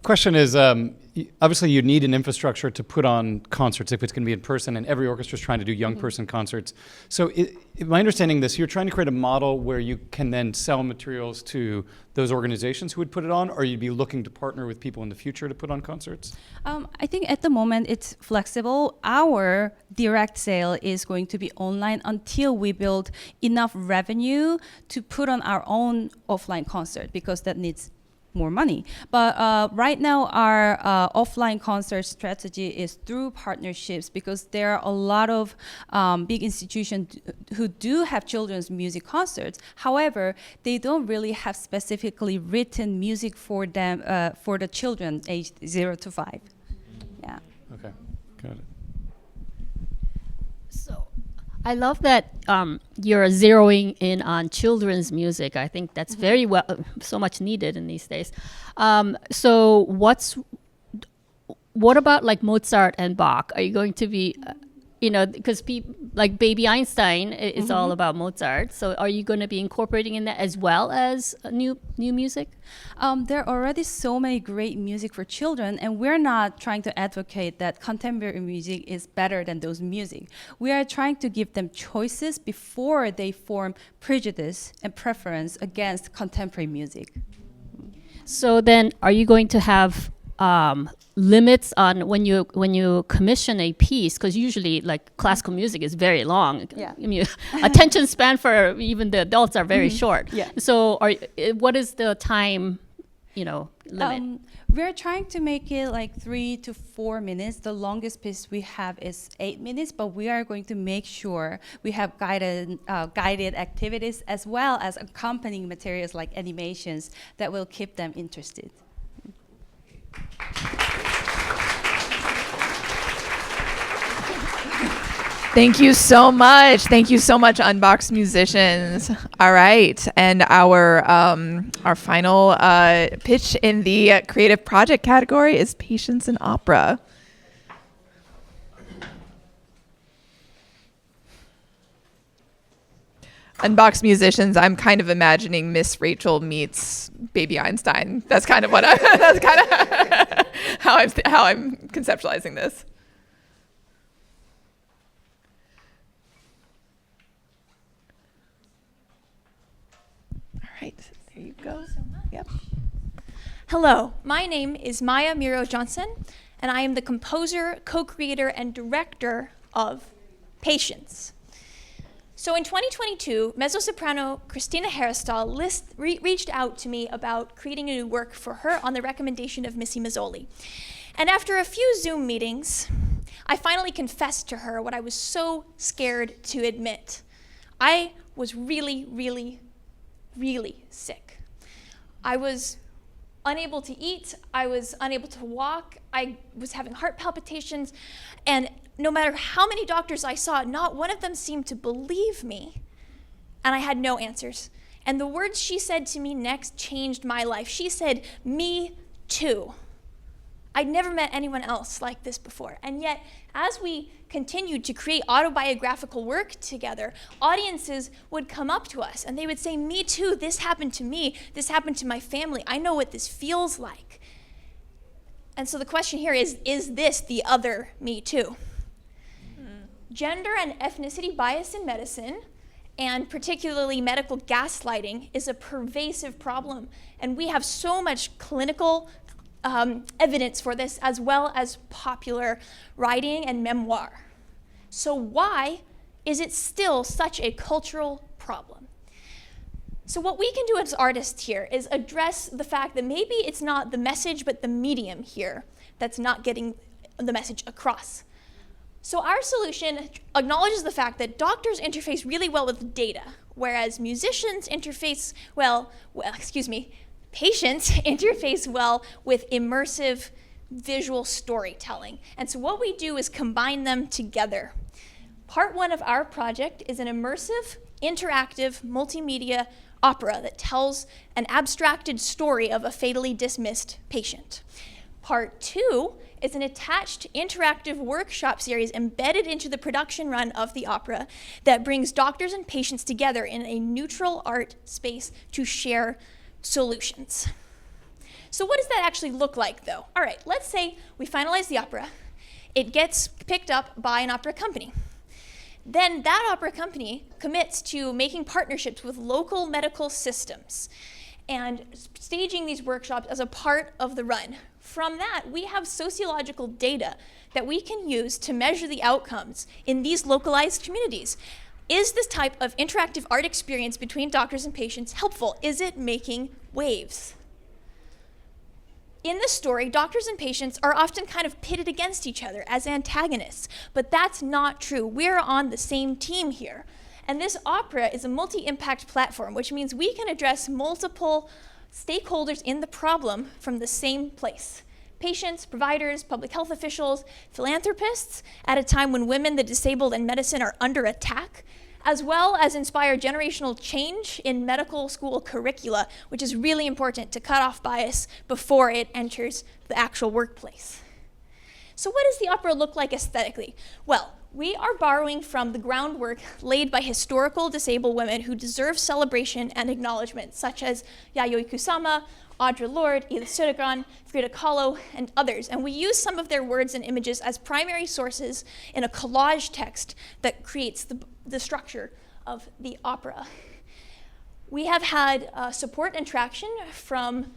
Question is, obviously you need an infrastructure to put on concerts if it's going to be in person, and every orchestra is trying to do young person concerts. So my understanding this, you're trying to create a model where you can then sell materials to those organizations who would put it on, or you'd be looking to partner with people in the future to put on concerts? I think at the moment it's flexible. Our direct sale is going to be online until we build enough revenue to put on our own offline concert, because that needs more money. But right now, our offline concert strategy is through partnerships, because there are a lot of big institutions who do have children's music concerts. However, they don't really have specifically written music for them, for the children aged 0 to 5. Yeah. Okay, got it. So I love that you're zeroing in on children's music. I think that's very so much needed in these days. So what about like Mozart and Bach? Are you going to be, because like Baby Einstein is all about Mozart. So are you going to be incorporating in that as well as new music? There are already so many great music for children, and we're not trying to advocate that contemporary music is better than those music. We are trying to give them choices before they form prejudice and preference against contemporary music. So then are you going to have limits on when you commission a piece, because usually like classical music is very long. Yeah. I mean, attention span for even the adults are very short. Yeah. So what is the time limit? We're trying to make it like 3 to 4 minutes. The longest piece we have is 8 minutes, but we are going to make sure we have guided activities as well as accompanying materials like animations that will keep them interested. Thank you so much. Thank you so much, Unbox musicians. All right, and our final pitch in the creative project category is Patience in Opera. Unbox musicians, I'm kind of imagining Miss Rachel meets Baby Einstein. That's kind of what that's kind of how I'm conceptualizing this. Right, there you go. Yep. Hello, my name is Maya Miro Johnson, and I am the composer, co-creator, and director of Patience. So in 2022, mezzo-soprano Christina Herrestal reached out to me about creating a new work for her on the recommendation of Missy Mazzoli. And after a few Zoom meetings, I finally confessed to her what I was so scared to admit. I was really, really, really sick. I was unable to eat, I was unable to walk, I was having heart palpitations, and no matter how many doctors I saw, not one of them seemed to believe me, and I had no answers. And the words she said to me next changed my life. She said, "Me too." I'd never met anyone else like this before, and yet, as we continued to create autobiographical work together, audiences would come up to us and they would say, "Me too, this happened to me, this happened to my family, I know what this feels like." And so the question here is this the other me too? Gender and ethnicity bias in medicine, and particularly medical gaslighting, is a pervasive problem, and we have so much clinical evidence for this, as well as popular writing and memoir. So why is it still such a cultural problem? So what we can do as artists here is address the fact that maybe it's not the message, but the medium here that's not getting the message across. So our solution acknowledges the fact that doctors interface really well with data, whereas musicians interface patients interface well with immersive visual storytelling. And so what we do is combine them together. Part one of our project is an immersive, interactive, multimedia opera that tells an abstracted story of a fatally dismissed patient. Part two is an attached interactive workshop series embedded into the production run of the opera that brings doctors and patients together in a neutral art space to share solutions. So what does that actually look like, though? All right, let's say we finalize the opera. It gets picked up by an opera company. Then that opera company commits to making partnerships with local medical systems and staging these workshops as a part of the run. From that, we have sociological data that we can use to measure the outcomes in these localized communities. Is this type of interactive art experience between doctors and patients helpful? Is it making waves? In this story, doctors and patients are often kind of pitted against each other as antagonists, but that's not true. We're on the same team here. And this opera is a multi-impact platform, which means we can address multiple stakeholders in the problem from the same place. Patients, providers, public health officials, philanthropists, at a time when women, the disabled, and medicine are under attack, as well as inspire generational change in medical school curricula, which is really important to cut off bias before it enters the actual workplace. So what does the opera look like aesthetically? Well, we are borrowing from the groundwork laid by historical disabled women who deserve celebration and acknowledgement, such as Yayoi Kusama, Audre Lorde, Edith Södergran, Frida Kahlo, and others. And we use some of their words and images as primary sources in a collage text that creates the structure of the opera. We have had support and traction from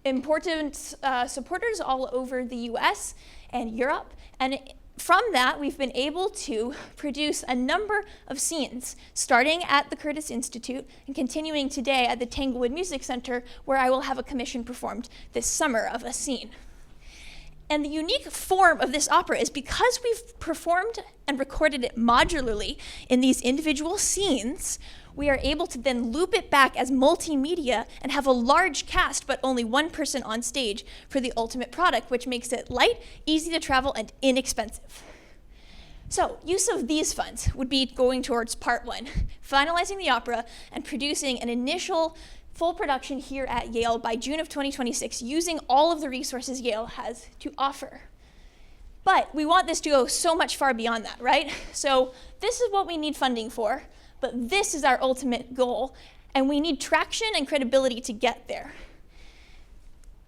important supporters all over the US and Europe. And from that, we've been able to produce a number of scenes, starting at the Curtis Institute and continuing today at the Tanglewood Music Center, where I will have a commission performed this summer of a scene. And the unique form of this opera is because we've performed and recorded it modularly in these individual scenes, we are able to then loop it back as multimedia and have a large cast but only one person on stage for the ultimate product, which makes it light, easy to travel, and inexpensive. So use of these funds would be going towards part one, finalizing the opera and producing an initial full production here at Yale by June of 2026, using all of the resources Yale has to offer. But we want this to go so much far beyond that, right? So this is what we need funding for, but this is our ultimate goal, and we need traction and credibility to get there.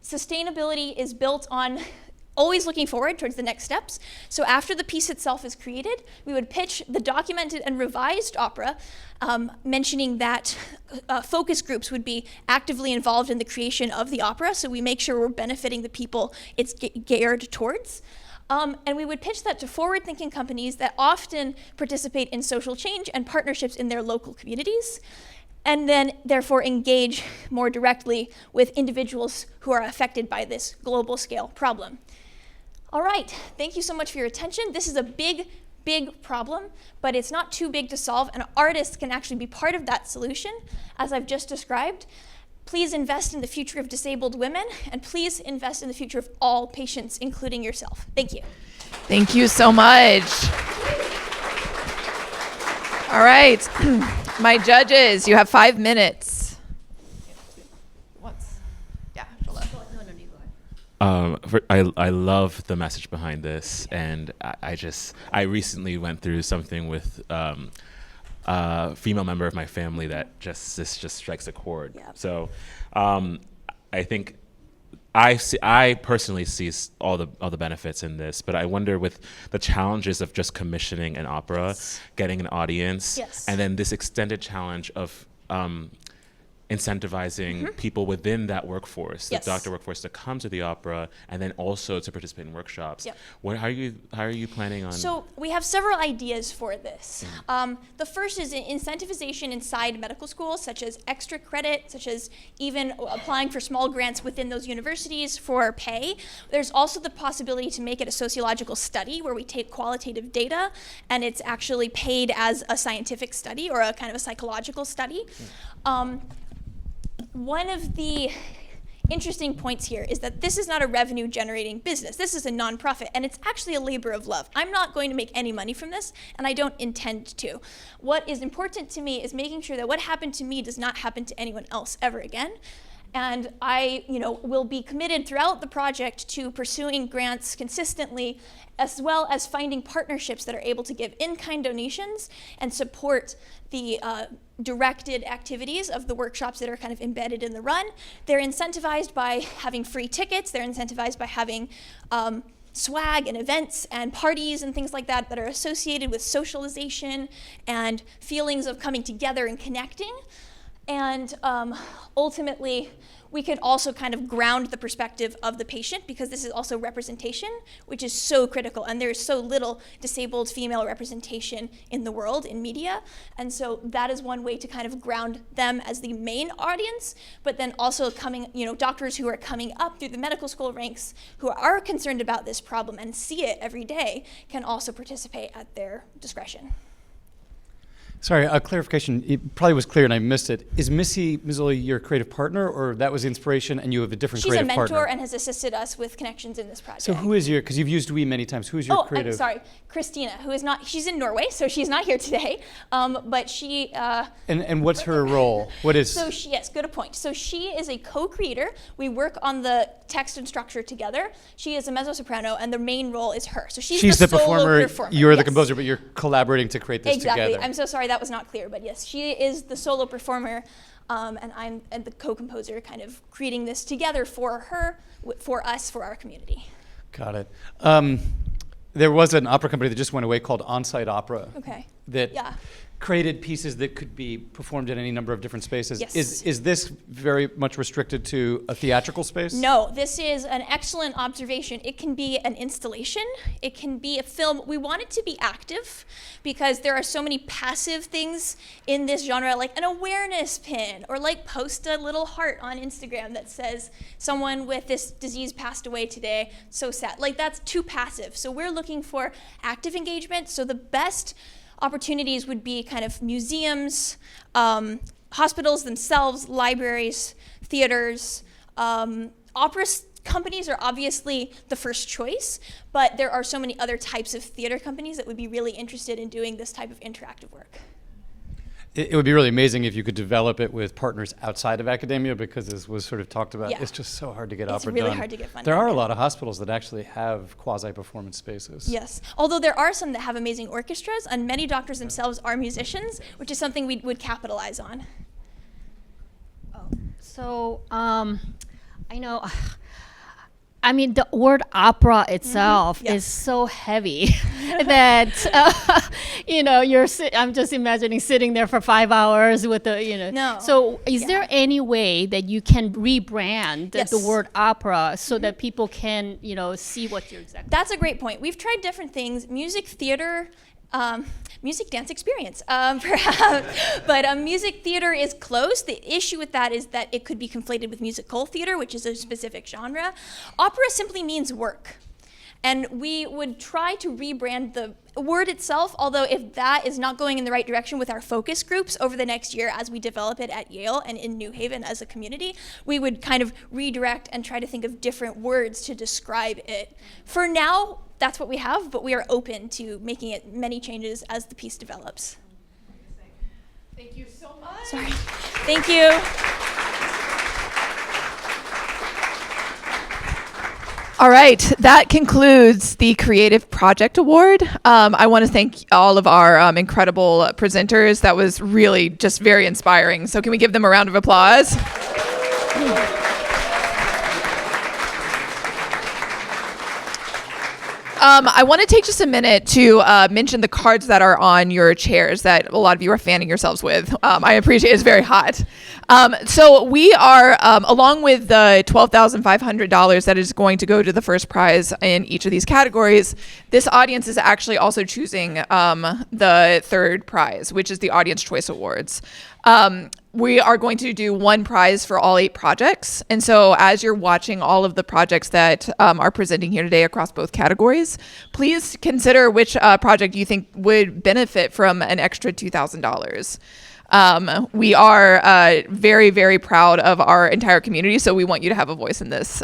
Sustainability is built on always looking forward towards the next steps. So after the piece itself is created, we would pitch the documented and revised opera, mentioning that focus groups would be actively involved in the creation of the opera, so we make sure we're benefiting the people it's geared towards. And we would pitch that to forward-thinking companies that often participate in social change and partnerships in their local communities, and then therefore engage more directly with individuals who are affected by this global scale problem. All right, thank you so much for your attention. This is a big problem, but it's not too big to solve, and artists can actually be part of that solution, as I've just described. Please invest in the future of disabled women, and please invest in the future of all patients, including yourself. Thank you. Thank you so much. All right, my judges, you have 5 minutes. I love the message behind this, and I recently went through something with a female member of my family that just strikes a chord. Yeah. So I think I personally see all the benefits in this, but I wonder with the challenges of just commissioning an opera, yes, getting an audience, yes, and then this extended challenge of incentivizing people within that workforce, yes, the doctor workforce, to come to the opera and then also to participate in workshops. Yep. How are you planning on? So we have several ideas for this. The first is incentivization inside medical schools, such as extra credit, such as even applying for small grants within those universities for pay. There's also the possibility to make it a sociological study where we take qualitative data and it's actually paid as a scientific study or a kind of a psychological study. One of the interesting points here is that this is not a revenue generating business. This is a nonprofit, and it's actually a labor of love. I'm not going to make any money from this, and I don't intend to. What is important to me is making sure that what happened to me does not happen to anyone else ever again. And I, will be committed throughout the project to pursuing grants consistently, as well as finding partnerships that are able to give in-kind donations and support the directed activities of the workshops that are kind of embedded in the run. They're incentivized by having free tickets. They're incentivized by having swag and events and parties and things like that that are associated with socialization and feelings of coming together and connecting. And ultimately, we could also kind of ground the perspective of the patient, because this is also representation, which is so critical. And there's so little disabled female representation in the world, in media. And so that is one way to kind of ground them as the main audience, but then also doctors who are coming up through the medical school ranks who are concerned about this problem and see it every day can also participate at their discretion. Sorry, a clarification. It probably was clear and I missed it. Is Missy Mazzoli your creative partner, or that was inspiration and you have a different creative partner? She's a mentor and has assisted us with connections in this project. So who is your, because you've used we many times, who is your creative? I'm sorry, Christina, who is not, she's in Norway, so she's not here today, but she... And what's her role? What is... So yes, good point. So she is a co-creator. We work on the text and structure together. She is a mezzo-soprano, and the main role is her. So she's the solo performer. You're the composer, but you're collaborating to create this together. Exactly. I'm so sorry that was not clear, but yes, she is the solo performer, and I'm the co-composer, kind of creating this together for her, for us, for our community. Got it. There was an opera company that just went away called On-Site Opera. Okay. That yeah. created pieces that could be performed in any number of different spaces. Yes. Is this very much restricted to a theatrical space? No, this is an excellent observation. It can be an installation, it can be a film. We want it to be active because there are so many passive things in this genre, like an awareness pin, or like post a little heart on Instagram that says someone with this disease passed away today, so sad. Like, that's too passive. So we're looking for active engagement. So the best opportunities would be kind of museums, hospitals themselves, libraries, theaters. Opera companies are obviously the first choice, but there are so many other types of theater companies that would be really interested in doing this type of interactive work. It would be really amazing if you could develop it with partners outside of academia, because as was sort of talked about, Yeah. it's just so hard to get It's opera really done. hard to get funding. There are a lot of hospitals that actually have quasi-performance spaces. Yes, although there are some that have amazing orchestras, and many doctors themselves are musicians, which is something we would capitalize on. So I know. I mean, the word opera itself Yeah. is so heavy that I'm just imagining sitting there for 5 hours with the. No. So, is Yeah. there any way that you can rebrand Yes. the word opera so that people can, see what you're exactly? That's a great point. We've tried different things: music theater, music dance experience, perhaps. But music theater is close. The issue with that is that it could be conflated with musical theater, which is a specific genre. Opera simply means work. And we would try to rebrand the word itself, although if that is not going in the right direction with our focus groups over the next year as we develop it at Yale and in New Haven as a community, we would kind of redirect and try to think of different words to describe it. For now, that's what we have, but we are open to making it many changes as the piece develops. Thank you so much. Sorry. Thank you. All right, that concludes the Creative Project Award. I want to thank all of our incredible presenters. That was really just very inspiring. So can we give them a round of applause? I want to take just a minute to mention the cards that are on your chairs that a lot of you are fanning yourselves with. I appreciate it. It's very hot. So we are, along with the $12,500 that is going to go to the first prize in each of these categories, this audience is actually also choosing the third prize, which is the Audience Choice Awards. We are going to do one prize for all 8 projects. And so as you're watching all of the projects that are presenting here today across both categories, please consider which project you think would benefit from an extra $2,000. We are very, very proud of our entire community, so we want you to have a voice in this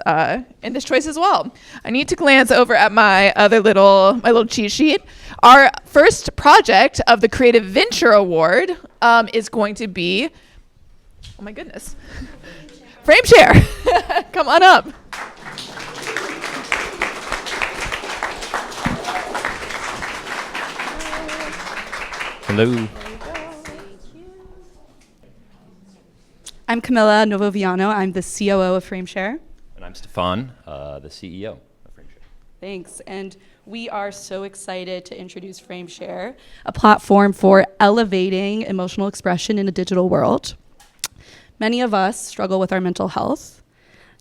choice as well. I need to glance over at my little cheat sheet. Our first project of the Creative Venture Award is going to be, oh my goodness, Frame Share. Come on up. Hello. I'm Camilla Novoviano. I'm the COO of FrameShare. And I'm Stefan, the CEO of FrameShare. Thanks. And we are so excited to introduce FrameShare, a platform for elevating emotional expression in a digital world. Many of us struggle with our mental health.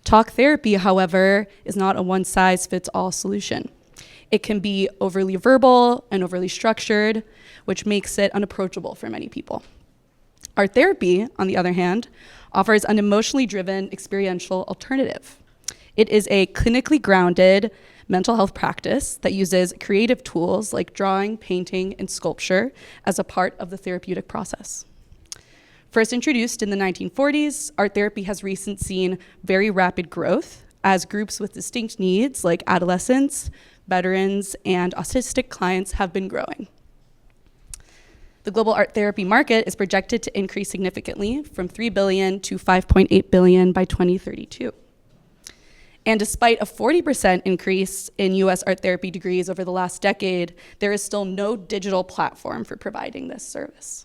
Talk therapy, however, is not a one-size-fits-all solution. It can be overly verbal and overly structured, which makes it unapproachable for many people. Art therapy, on the other hand, offers an emotionally driven experiential alternative. It is a clinically grounded mental health practice that uses creative tools like drawing, painting, and sculpture as a part of the therapeutic process. First introduced in the 1940s, art therapy has recently seen very rapid growth as groups with distinct needs like adolescents, veterans, and autistic clients have been growing. The global art therapy market is projected to increase significantly from $3 billion to $5.8 billion by 2032. And despite a 40% increase in US art therapy degrees over the last decade, there is still no digital platform for providing this service.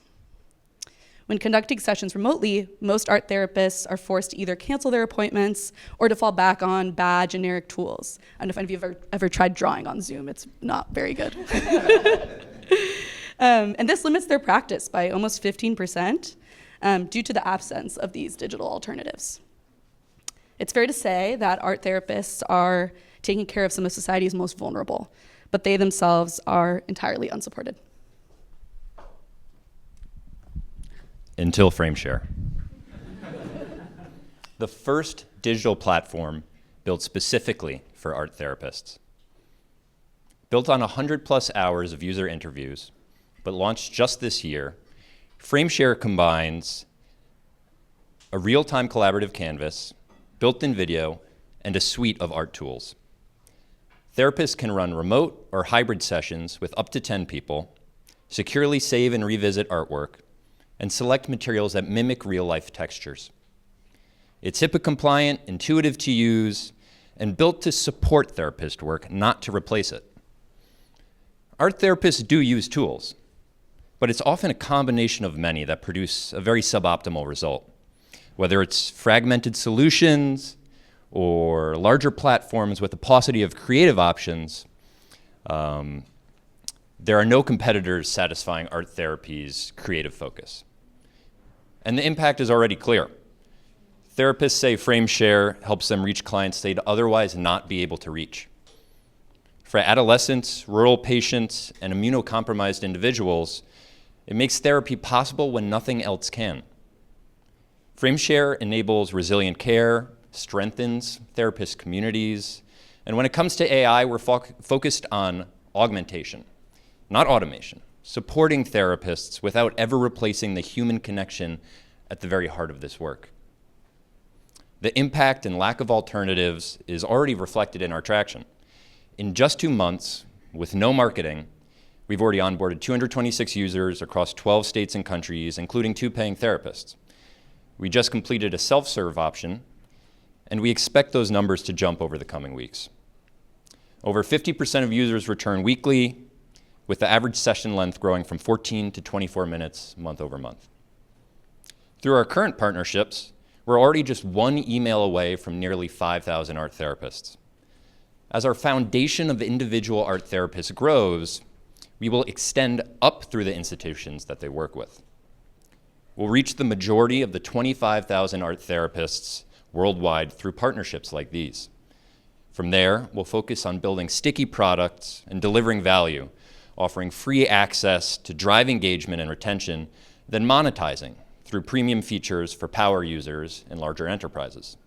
When conducting sessions remotely, most art therapists are forced to either cancel their appointments or to fall back on bad generic tools. I don't know if any of you have ever tried drawing on Zoom. It's not very good. And this limits their practice by almost 15% due to the absence of these digital alternatives. It's fair to say that art therapists are taking care of some of society's most vulnerable, but they themselves are entirely unsupported. Until FrameShare. The first digital platform built specifically for art therapists. Built on 100+ hours of user interviews, but launched just this year, FrameShare combines a real-time collaborative canvas, built-in video, and a suite of art tools. Therapists can run remote or hybrid sessions with up to 10 people, securely save and revisit artwork, and select materials that mimic real-life textures. It's HIPAA compliant, intuitive to use, and built to support therapist work, not to replace it. Art therapists do use tools, but it's often a combination of many that produce a very suboptimal result. Whether it's fragmented solutions or larger platforms with a paucity of creative options, there are no competitors satisfying art therapy's creative focus. And the impact is already clear. Therapists say FrameShare helps them reach clients they'd otherwise not be able to reach. For adolescents, rural patients, and immunocompromised individuals, it makes therapy possible when nothing else can. FrameShare enables resilient care, strengthens therapist communities, and when it comes to AI, we're focused on augmentation, not automation, supporting therapists without ever replacing the human connection at the very heart of this work. The impact and lack of alternatives is already reflected in our traction. In just 2 months, with no marketing, we've already onboarded 226 users across 12 states and countries, including 2 paying therapists. We just completed a self-serve option, and we expect those numbers to jump over the coming weeks. Over 50% of users return weekly, with the average session length growing from 14 to 24 minutes month over month. Through our current partnerships, we're already just 1 email away from nearly 5,000 art therapists. As our foundation of individual art therapists grows, we will extend up through the institutions that they work with. We'll reach the majority of the 25,000 art therapists worldwide through partnerships like these. From there, we'll focus on building sticky products and delivering value, offering free access to drive engagement and retention, then monetizing through premium features for power users and larger enterprises.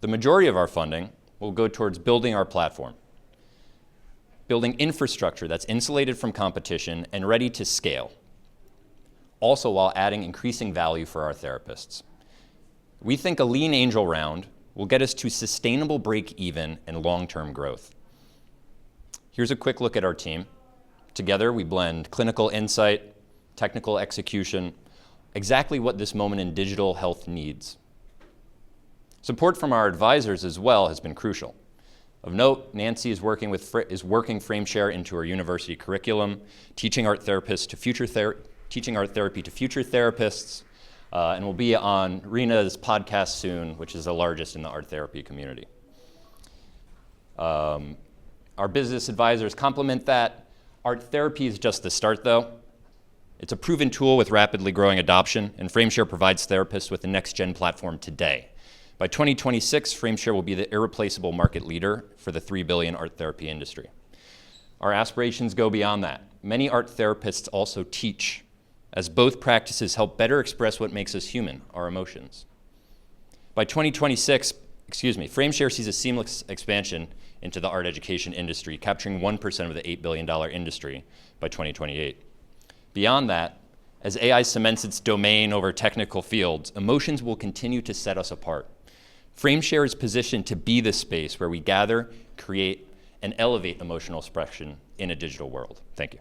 The majority of our funding will go towards building our platform, building infrastructure that's insulated from competition and ready to scale, also while adding increasing value for our therapists. We think a lean angel round will get us to sustainable break-even and long-term growth. Here's a quick look at our team. Together, we blend clinical insight, technical execution, exactly what this moment in digital health needs. Support from our advisors as well has been crucial. Of note, Nancy is working FrameShare into her university curriculum, teaching art therapy to future therapists, and will be on Rena's podcast soon, which is the largest in the art therapy community. Our business advisors complement that. Art therapy is just the start, though. It's a proven tool with rapidly growing adoption, and FrameShare provides therapists with the next-gen platform today. By 2026, FrameShare will be the irreplaceable market leader for the $3 billion art therapy industry. Our aspirations go beyond that. Many art therapists also teach, as both practices help better express what makes us human, our emotions. By 2026, FrameShare sees a seamless expansion into the art education industry, capturing 1% of the $8 billion industry by 2028. Beyond that, as AI cements its domain over technical fields, emotions will continue to set us apart. FrameShare is positioned to be the space where we gather, create, and elevate emotional expression in a digital world. Thank you.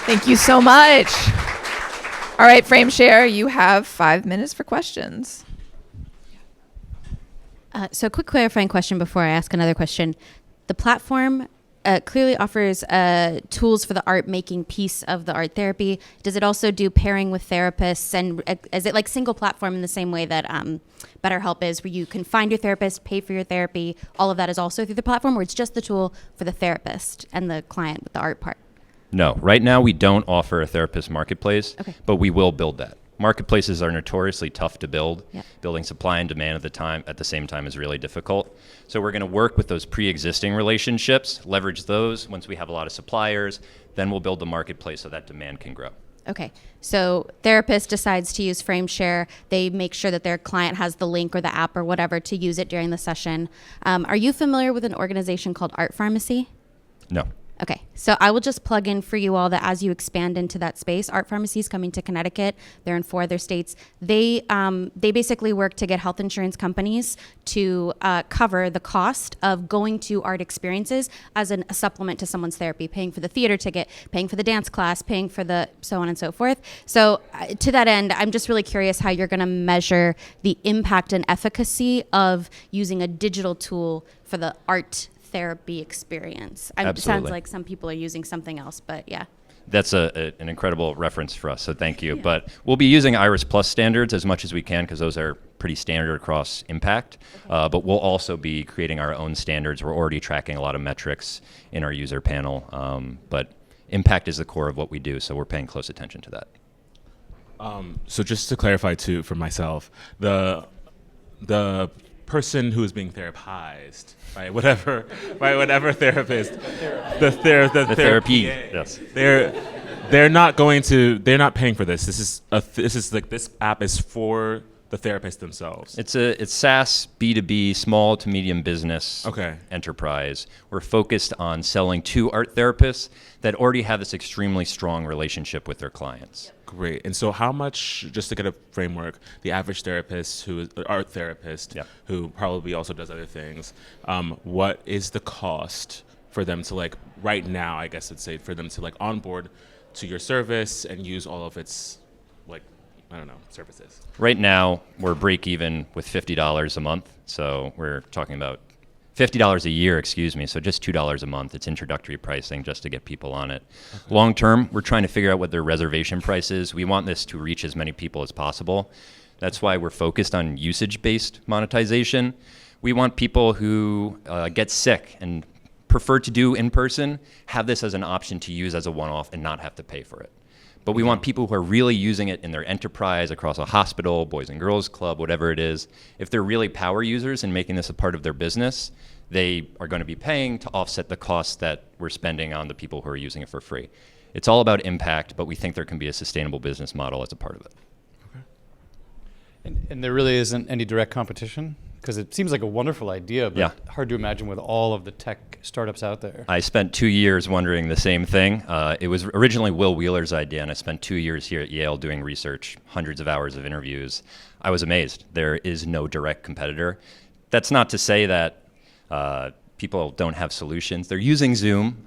Thank you so much. All right, FrameShare, you have 5 minutes for questions. So a quick clarifying question before I ask another question. The platform, clearly offers tools for the art making piece of the art therapy. Does it also do pairing with therapists? And is it like single platform in the same way that BetterHelp is, where you can find your therapist, pay for your therapy? All of that is also through the platform, or it's just the tool for the therapist and the client with the art part? No, right now we don't offer a therapist marketplace, Okay. but we will build that. Marketplaces are notoriously tough to build. Yep. Building supply and demand at the same time is really difficult. So we're going to work with those pre-existing relationships, leverage those. Once we have a lot of suppliers, then we'll build the marketplace so that demand can grow. Okay, so therapist decides to use FrameShare. They make sure that their client has the link or the app or whatever to use it during the session. Are you familiar with an organization called Art Pharmacy? No. Okay, so I will just plug in for you all that as you expand into that space, Art Pharmacy is coming to Connecticut. They're in 4 other states. They basically work to get health insurance companies to cover the cost of going to art experiences as a supplement to someone's therapy, paying for the theater ticket, paying for the dance class, paying for the so on and so forth. So to that end, I'm just really curious how you're going to measure the impact and efficacy of using a digital tool for the art therapy experience. It sounds Absolutely. like some people are using something else, but yeah. That's an incredible reference for us, so thank you. Yeah. But we'll be using Iris Plus standards as much as we can because those are pretty standard across impact. Okay. But we'll also be creating our own standards. We're already tracking a lot of metrics in our user panel, but impact is the core of what we do, so we're paying close attention to that. So just to clarify too, for myself, the person who is being therapized by whatever therapist, the therapy, yes, they're not paying for this. This app is for the therapist themselves. It's SaaS B2B, small to medium business enterprise. We're focused on selling to art therapists that already have this extremely strong relationship with their clients. Great. And so how much, just to get a framework, the average therapist who is an art therapist, who probably also does other things, what is the cost for them to right now, I guess I'd say, for them to onboard to your service and use all of its services? Right now, we're break even with $50 a month. So we're talking about $50 a year, so just $2 a month. It's introductory pricing just to get people on it. Okay. Long term, we're trying to figure out what their reservation price is. We want this to reach as many people as possible. That's why we're focused on usage-based monetization. We want people who get sick and prefer to do in person, have this as an option to use as a one-off and not have to pay for it. But we want people who are really using it in their enterprise, across a hospital, Boys and Girls Club, whatever it is. If they're really power users and making this a part of their business, they are going to be paying to offset the costs that we're spending on the people who are using it for free. It's all about impact, but we think there can be a sustainable business model as a part of it. Okay. And there really isn't any direct competition? Because it seems like a wonderful idea, but hard to imagine with all of the tech startups out there. I spent 2 years wondering the same thing. It was originally Will Wheeler's idea, and I spent 2 years here at Yale doing research, hundreds of hours of interviews. I was amazed. There is no direct competitor. That's not to say that people don't have solutions. They're using Zoom,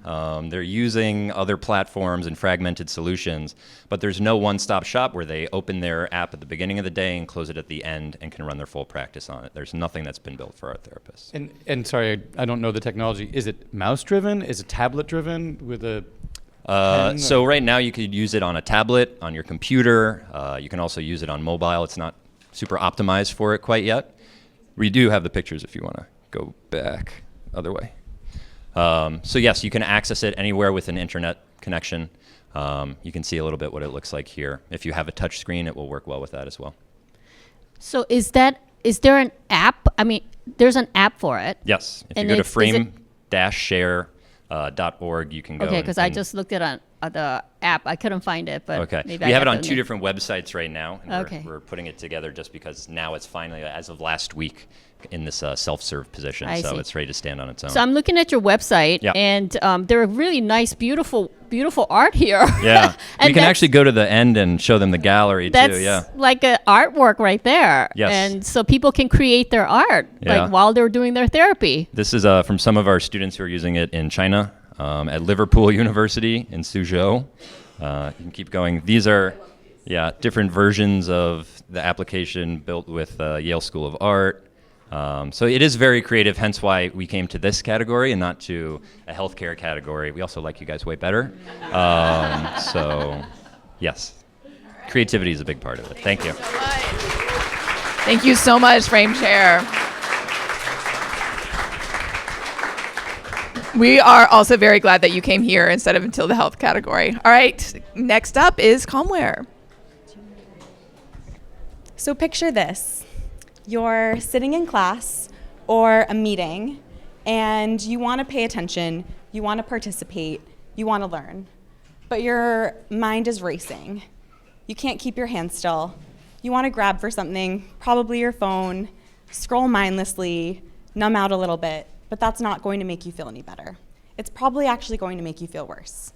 they're using other platforms and fragmented solutions, but there's no one-stop shop where they open their app at the beginning of the day and close it at the end and can run their full practice on it. There's nothing that's been built for our therapists. And sorry, I don't know the technology. Is it mouse-driven? Is it tablet-driven with a so right now you could use it on a tablet, on your computer. You can also use it on mobile. It's not super optimized for it quite yet. We do have the pictures if you want to go back other way. So yes, you can access it anywhere with an internet connection. You can see a little bit what it looks like here. If you have a touch screen, it will work well with that as well. So is there an app? I mean, there's an app for it. Yes. If you go to frame-share.org, you can go. Okay, because I just looked at the app. I couldn't find it, but maybe we have it on 2 different websites right now. And okay. We're putting it together just because now it's finally, as of last week, in this self-serve position. So it's ready to stand on its own. So I'm looking at your website, and there are really nice, beautiful art here. Yeah. We can actually go to the end and show them the gallery too. Yeah. That's like an artwork right there. Yes. And so people can create their art while they're doing their therapy. This is from some of our students who are using it in China, at Liverpool University in Suzhou. You can keep going. These are different versions of the application built with Yale School of Art. So it is very creative, hence why we came to this category and not to a healthcare category. We also like you guys way better. So yes, creativity is a big part of it. Thank you. Thank you so much, FrameShare. We are also very glad that you came here instead of into the health category. All right, next up is Comware. So picture this. You're sitting in class or a meeting and you want to pay attention, you want to participate, you want to learn, but your mind is racing. You can't keep your hands still. You want to grab for something, probably your phone, scroll mindlessly, numb out a little bit, but that's not going to make you feel any better. It's probably actually going to make you feel worse.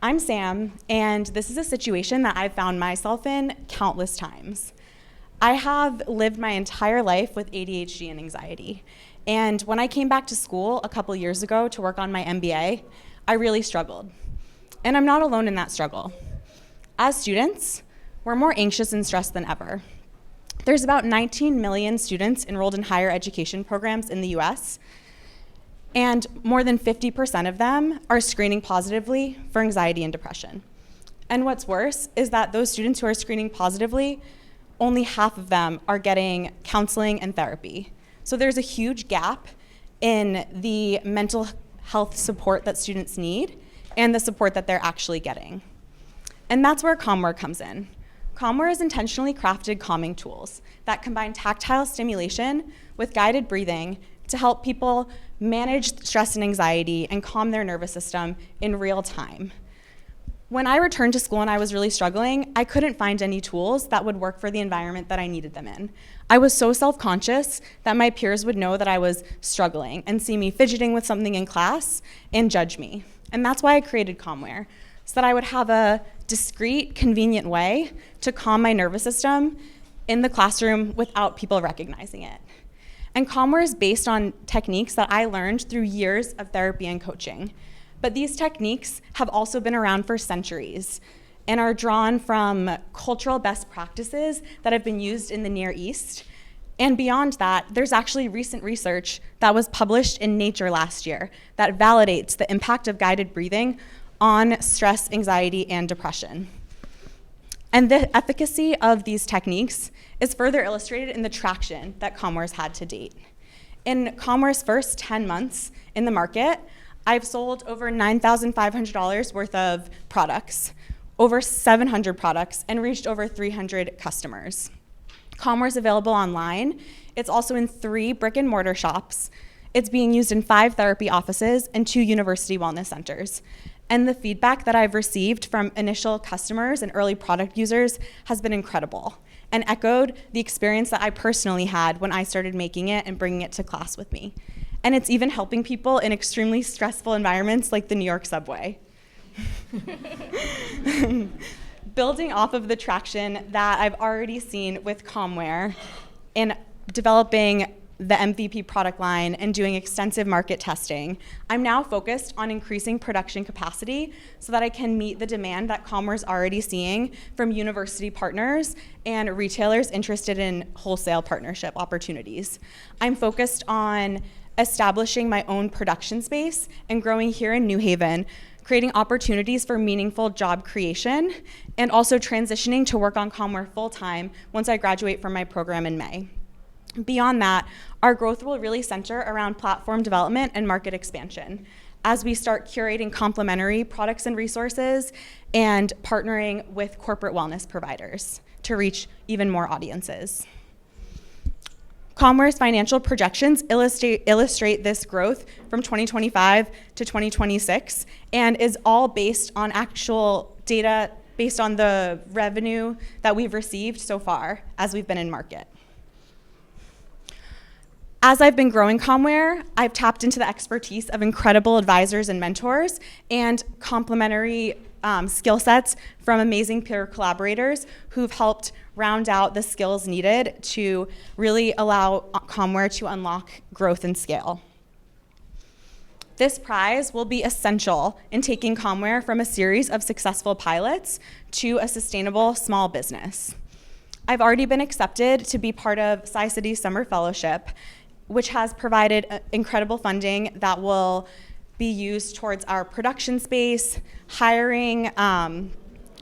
I'm Sam, and this is a situation that I've found myself in countless times. I have lived my entire life with ADHD and anxiety. And when I came back to school a couple years ago to work on my MBA, I really struggled. And I'm not alone in that struggle. As students, we're more anxious and stressed than ever. There's about 19 million students enrolled in higher education programs in the US, and more than 50% of them are screening positively for anxiety and depression. And what's worse is that those students who are screening positively, only half of them are getting counseling and therapy. So there's a huge gap in the mental health support that students need and the support that they're actually getting. And that's where Comware comes in. Comware is intentionally crafted calming tools that combine tactile stimulation with guided breathing to help people manage stress and anxiety and calm their nervous system in real time. When I returned to school and I was really struggling, I couldn't find any tools that would work for the environment that I needed them in. I was so self-conscious that my peers would know that I was struggling and see me fidgeting with something in class and judge me. And that's why I created Comware, so that I would have a discreet, convenient way to calm my nervous system in the classroom without people recognizing it. And Comware is based on techniques that I learned through years of therapy and coaching. But these techniques have also been around for centuries and are drawn from cultural best practices that have been used in the Near East. And beyond that, there's actually recent research that was published in Nature last year that validates the impact of guided breathing on stress, anxiety, and depression. And the efficacy of these techniques is further illustrated in the traction that Comware's had to date. In Comware's first 10 months in the market, I've sold over $9,500 worth of products, over 700 products, and reached over 300 customers. Comware's available online. It's also in 3 brick and mortar shops. It's being used in 5 therapy offices and 2 university wellness centers. And the feedback that I've received from initial customers and early product users has been incredible and echoed the experience that I personally had when I started making it and bringing it to class with me. And it's even helping people in extremely stressful environments like the New York subway. Building off of the traction that I've already seen with Comware in developing the MVP product line and doing extensive market testing, I'm now focused on increasing production capacity so that I can meet the demand that Comware's already seeing from university partners and retailers interested in wholesale partnership opportunities. I'm focused on establishing my own production space and growing here in New Haven, creating opportunities for meaningful job creation, and also transitioning to work on Comware full-time once I graduate from my program in May. Beyond that, our growth will really center around platform development and market expansion as we start curating complementary products and resources and partnering with corporate wellness providers to reach even more audiences. Comware's financial projections illustrate this growth from 2025 to 2026 and is all based on actual data based on the revenue that we've received so far as we've been in market. As I've been growing Comware, I've tapped into the expertise of incredible advisors and mentors and complementary skill sets from amazing peer collaborators who've helped round out the skills needed to really allow Comware to unlock growth and scale. This prize will be essential in taking Comware from a series of successful pilots to a sustainable small business. I've already been accepted to be part of Sci-City's Summer Fellowship, which has provided incredible funding that will be used towards our production space, hiring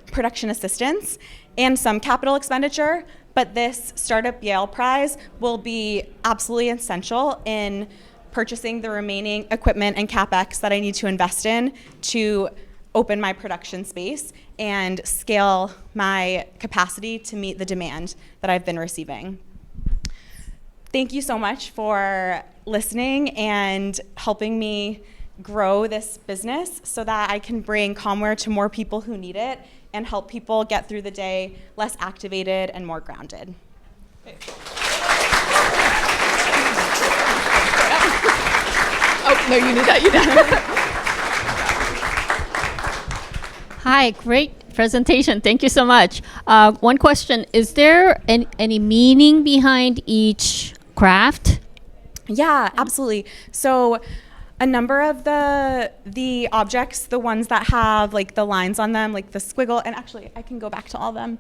production assistants, and some capital expenditure. But this Startup Yale Prize will be absolutely essential in purchasing the remaining equipment and CapEx that I need to invest in to open my production space and scale my capacity to meet the demand that I've been receiving. Thank you so much for listening and helping me grow this business so that I can bring Comware to more people who need it and help people get through the day less activated and more grounded. Oh, no, you did that, you did. Hi, great presentation. Thank you so much. One question, is there any meaning behind each craft? Yeah, absolutely. So a number of the objects, the ones that have like the lines on them, like the squiggle, and actually I can go back to all of them.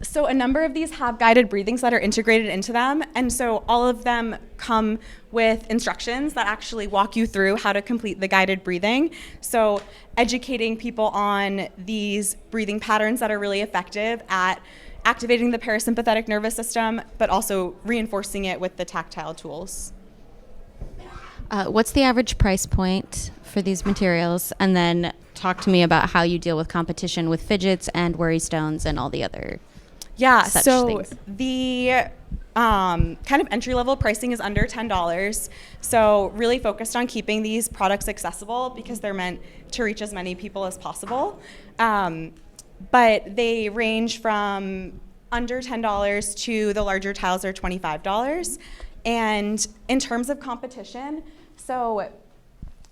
So a number of these have guided breathings that are integrated into them. And so all of them come with instructions that actually walk you through how to complete the guided breathing. So educating people on these breathing patterns that are really effective at activating the parasympathetic nervous system, but also reinforcing it with the tactile tools. What's the average price point for these materials? And then talk to me about how you deal with competition with fidgets and worry stones and all the other such things. The kind of entry-level pricing is under $10. So really focused on keeping these products accessible because they're meant to reach as many people as possible. But they range from under $10 to the larger tiles are $25. And in terms of competition, so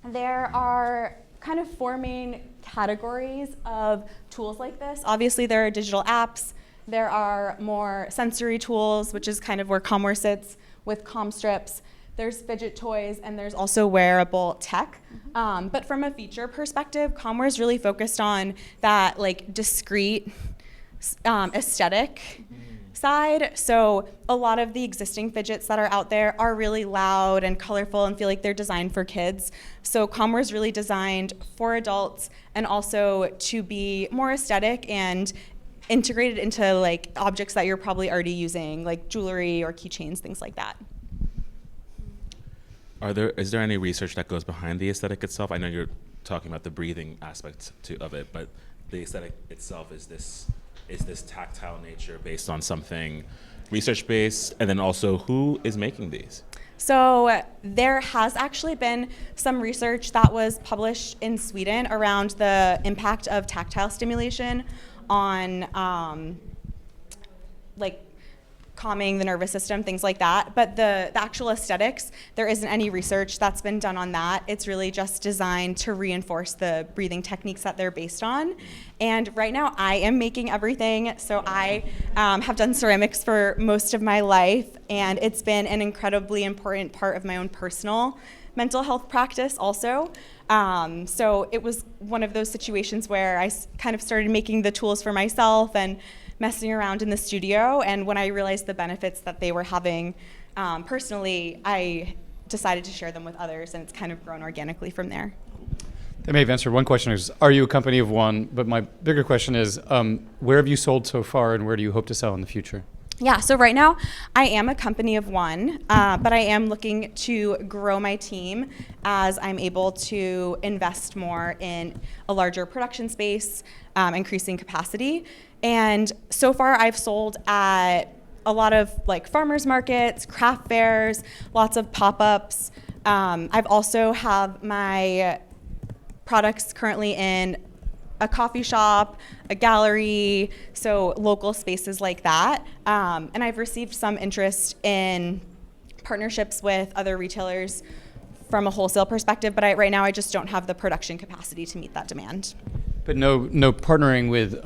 there are kind of 4 main categories of tools like this. Obviously, there are digital apps. There are more sensory tools, which is kind of where Comware sits with comm strips. There's fidget toys, and there's also wearable tech. But from a feature perspective, Comware is really focused on that like discrete aesthetic side. So a lot of the existing fidgets that are out there are really loud and colorful and feel like they're designed for kids. So Comware is really designed for adults and also to be more aesthetic and integrated into like objects that you're probably already using, like jewelry or keychains, things like that. Is there any research that goes behind the aesthetic itself? I know you're talking about the breathing aspect of it, but the aesthetic itself is this tactile nature based on something research-based? And then also, who is making these? So there has actually been some research that was published in Sweden around the impact of tactile stimulation on like calming the nervous system, things like that. But the actual aesthetics, there isn't any research that's been done on that. It's really just designed to reinforce the breathing techniques that they're based on. And right now I am making everything. So I have done ceramics for most of my life, and it's been an incredibly important part of my own personal mental health practice also. So it was one of those situations where I kind of started making the tools for myself and messing around in the studio, and when I realized the benefits that they were having personally, I decided to share them with others, and it's kind of grown organically from there. That may have answered one question, is are you a company of one? But my bigger question is, where have you sold so far, and where do you hope to sell in the future? Yeah, so right now I am a company of one, but I am looking to grow my team as I'm able to invest more in a larger production space, increasing capacity. And so far I've sold at a lot of like farmers markets, craft fairs, lots of pop-ups. I've also have my products currently in a coffee shop, a gallery, so local spaces like that. And I've received some interest in partnerships with other retailers from a wholesale perspective, but right now I just don't have the production capacity to meet that demand. But no partnering with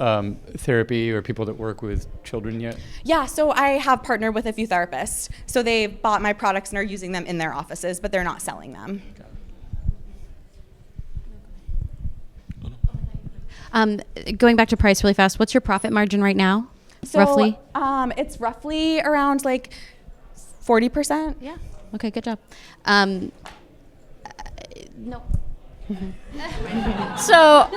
therapy or people that work with children yet? Yeah, so I have partnered with a few therapists. So they bought my products and are using them in their offices, but they're not selling them. Going back to price really fast, what's your profit margin right now? So, Roughly? It's roughly around like 40%. Yeah. Okay, good job. No. So,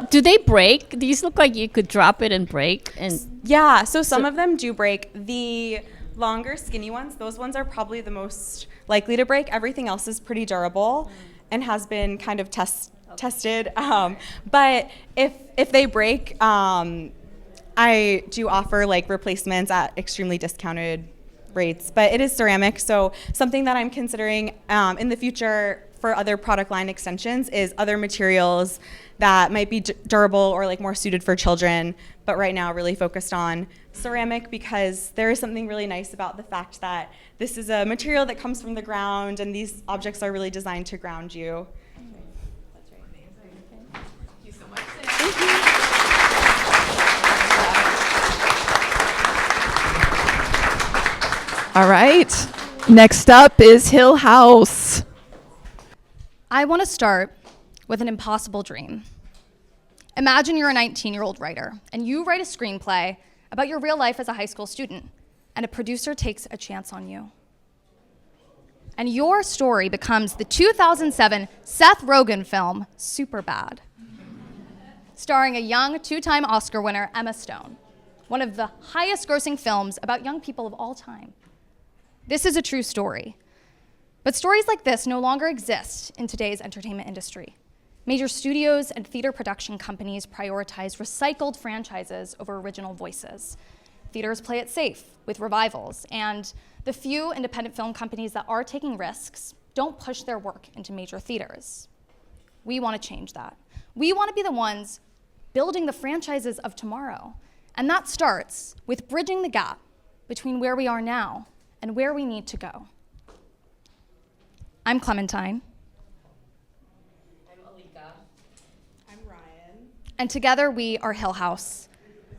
do they break? These look like you could drop it and break. And Yeah, so some of them do break. The longer, skinny ones, those ones are probably the most likely to break. Everything else is pretty durable and has been kind of tested. But if they break, I do offer like replacements at extremely discounted rates. But it is ceramic, so something that I'm considering in the future for other product line extensions is other materials that might be durable or like more suited for children, but right now really focused on ceramic because there is something really nice about the fact that this is a material that comes from the ground and these objects are really designed to ground you. That's right. Thank you so much. All right. Next up is Hill House. I want to start with an impossible dream. Imagine you're a 19-year-old writer, and you write a screenplay about your real life as a high school student, and a producer takes a chance on you. And your story becomes the 2007 Seth Rogen film, Superbad, starring a young two-time Oscar winner, Emma Stone, one of the highest-grossing films about young people of all time. This is a true story. But stories like this no longer exist in today's entertainment industry. Major studios and theater production companies prioritize recycled franchises over original voices. Theaters play it safe with revivals, and the few independent film companies that are taking risks don't push their work into major theaters. We want to change that. We want to be the ones building the franchises of tomorrow, and that starts with bridging the gap between where we are now and where we need to go. I'm Clementine. I'm Alika. I'm Ryan. And together we are Hill House,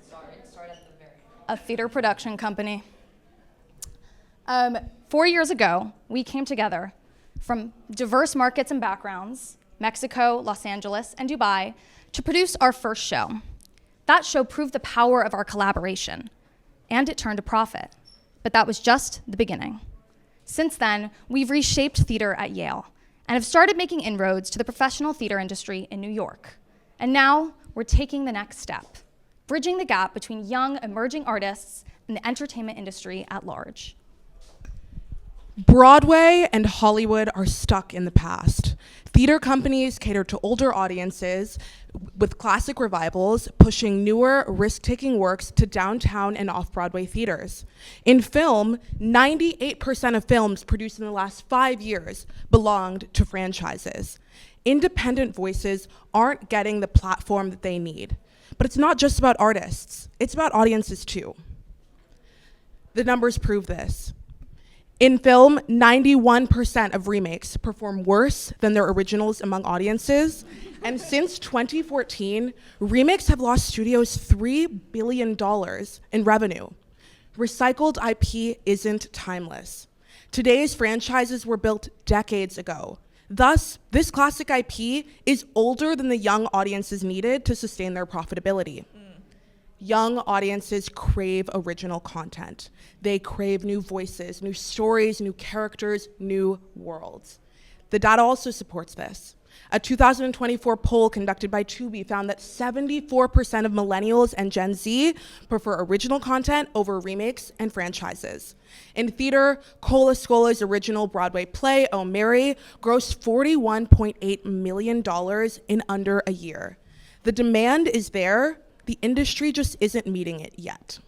Start at the very end. a theater production company. 4 years ago, we came together from diverse markets and backgrounds, Mexico, Los Angeles, and Dubai, to produce our first show. That show proved the power of our collaboration, and it turned a profit. But that was just the beginning. Since then, we've reshaped theater at Yale and have started making inroads to the professional theater industry in New York. And now we're taking the next step, bridging the gap between young, emerging artists and the entertainment industry at large. Broadway and Hollywood are stuck in the past. Theater companies cater to older audiences with classic revivals, pushing newer, risk-taking works to downtown and off-Broadway theaters. In film, 98% of films produced in the last 5 years belonged to franchises. Independent voices aren't getting the platform that they need. But it's not just about artists, it's about audiences too. The numbers prove this. In film, 91% of remakes perform worse than their originals among audiences. And since 2014, remakes have lost studios $3 billion in revenue. Recycled IP isn't timeless. Today's franchises were built decades ago. Thus, this classic IP is older than the young audiences needed to sustain their profitability. Young audiences crave original content. They crave new voices, new stories, new characters, new worlds. The data also supports this. A 2024 poll conducted by Tubi found that 74% of millennials and Gen Z prefer original content over remakes and franchises. In theater, Cola Scola's original Broadway play, Oh Mary, grossed $41.8 million in under a year. The demand is there. The industry just isn't meeting it yet.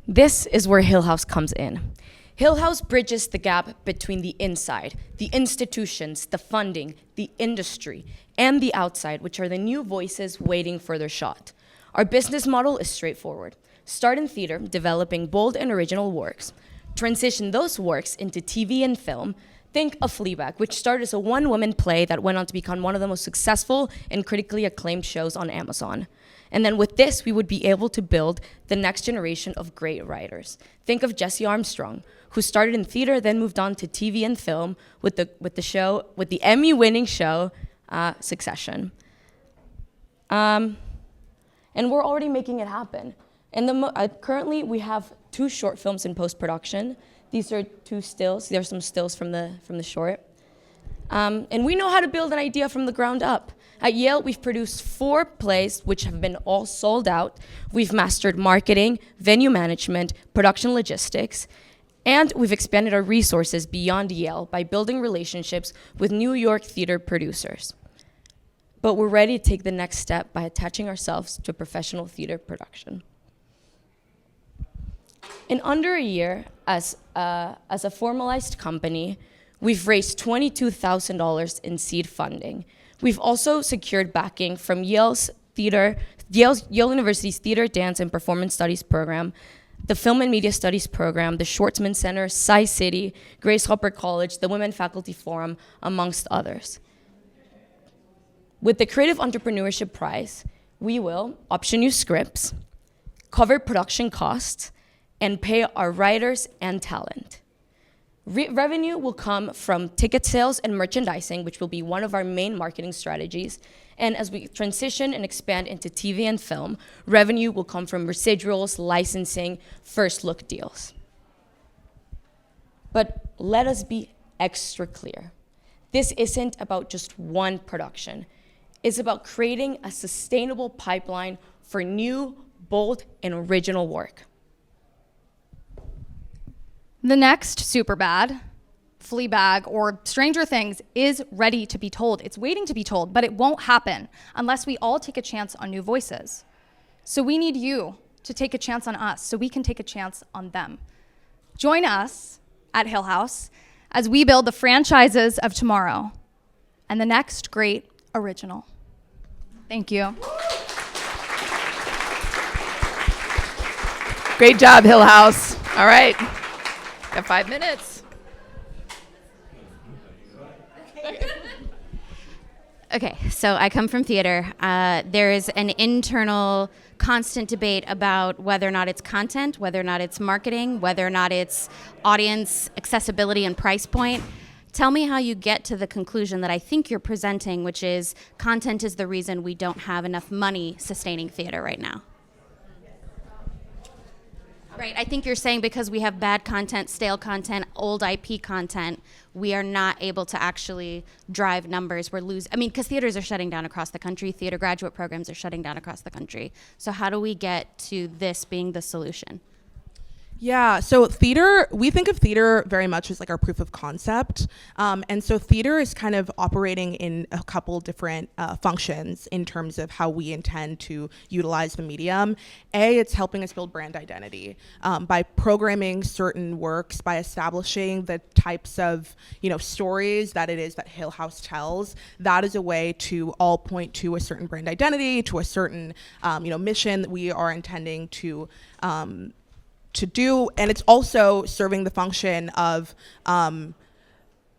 This is where Hill House comes in. Hill House bridges the gap between the inside, the institutions, the funding, the industry, and the outside, which are the new voices waiting for their shot. Our business model is straightforward. Start in theater, developing bold and original works. Transition those works into TV and film. Think of Fleabag, which started as a one-woman play that went on to become one of the most successful and critically acclaimed shows on Amazon. And then with this, we would be able to build the next generation of great writers. Think of Jesse Armstrong, who started in theater, then moved on to TV and film with the Emmy-winning show, Succession. And we're already making it happen. And currently, we have 2 short films in post-production. These are 2 stills. There are some stills from the short. And we know how to build an idea from the ground up. At Yale, we've produced 4 plays, which have been all sold out. We've mastered marketing, venue management, production logistics, and we've expanded our resources beyond Yale by building relationships with New York theater producers. But we're ready to take the next step by attaching ourselves to professional theater production. In under a year, as a formalized company, we've raised $22,000 in seed funding. We've also secured backing from Yale University's Theater, Dance, and Performance Studies program, the Film and Media Studies program, the Schwartzman Center, Sci-City, Grace Hopper College, the Women Faculty Forum, amongst others. With the Creative Entrepreneurship Prize, we will option new scripts, cover production costs, and pay our writers and talent. Revenue will come from ticket sales and merchandising, which will be one of our main marketing strategies. And as we transition and expand into TV and film, revenue will come from residuals, licensing, first look deals. But let us be extra clear. This isn't about just one production. It's about creating a sustainable pipeline for new, bold, and original work. The next Superbad, Fleabag, or Stranger Things is ready to be told. It's waiting to be told, but it won't happen unless we all take a chance on new voices. So we need you to take a chance on us so we can take a chance on them. Join us at Hill House as we build the franchises of tomorrow and the next great original. Thank you. Great job, Hill House. All right. Got 5 minutes. Okay, so I come from theater. There is an internal constant debate about whether or not it's content, whether or not it's marketing, whether or not it's audience accessibility and price point. Tell me how you get to the conclusion that I think you're presenting, which is content is the reason we don't have enough money sustaining theater right now. Right, I think you're saying because we have bad content, stale content, old IP content, we are not able to actually drive numbers. Because theaters are shutting down across the country, theater graduate programs are shutting down across the country. So how do we get to this being the solution? Yeah, so we think of theater very much as like our proof of concept. And so theater is kind of operating in a couple different functions in terms of how we intend to utilize the medium. It's helping us build brand identity by programming certain works, by establishing the types of stories that it is that Hill House tells. That is a way to all point to a certain brand identity, to a certain mission that we are intending to do, and it's also serving the function of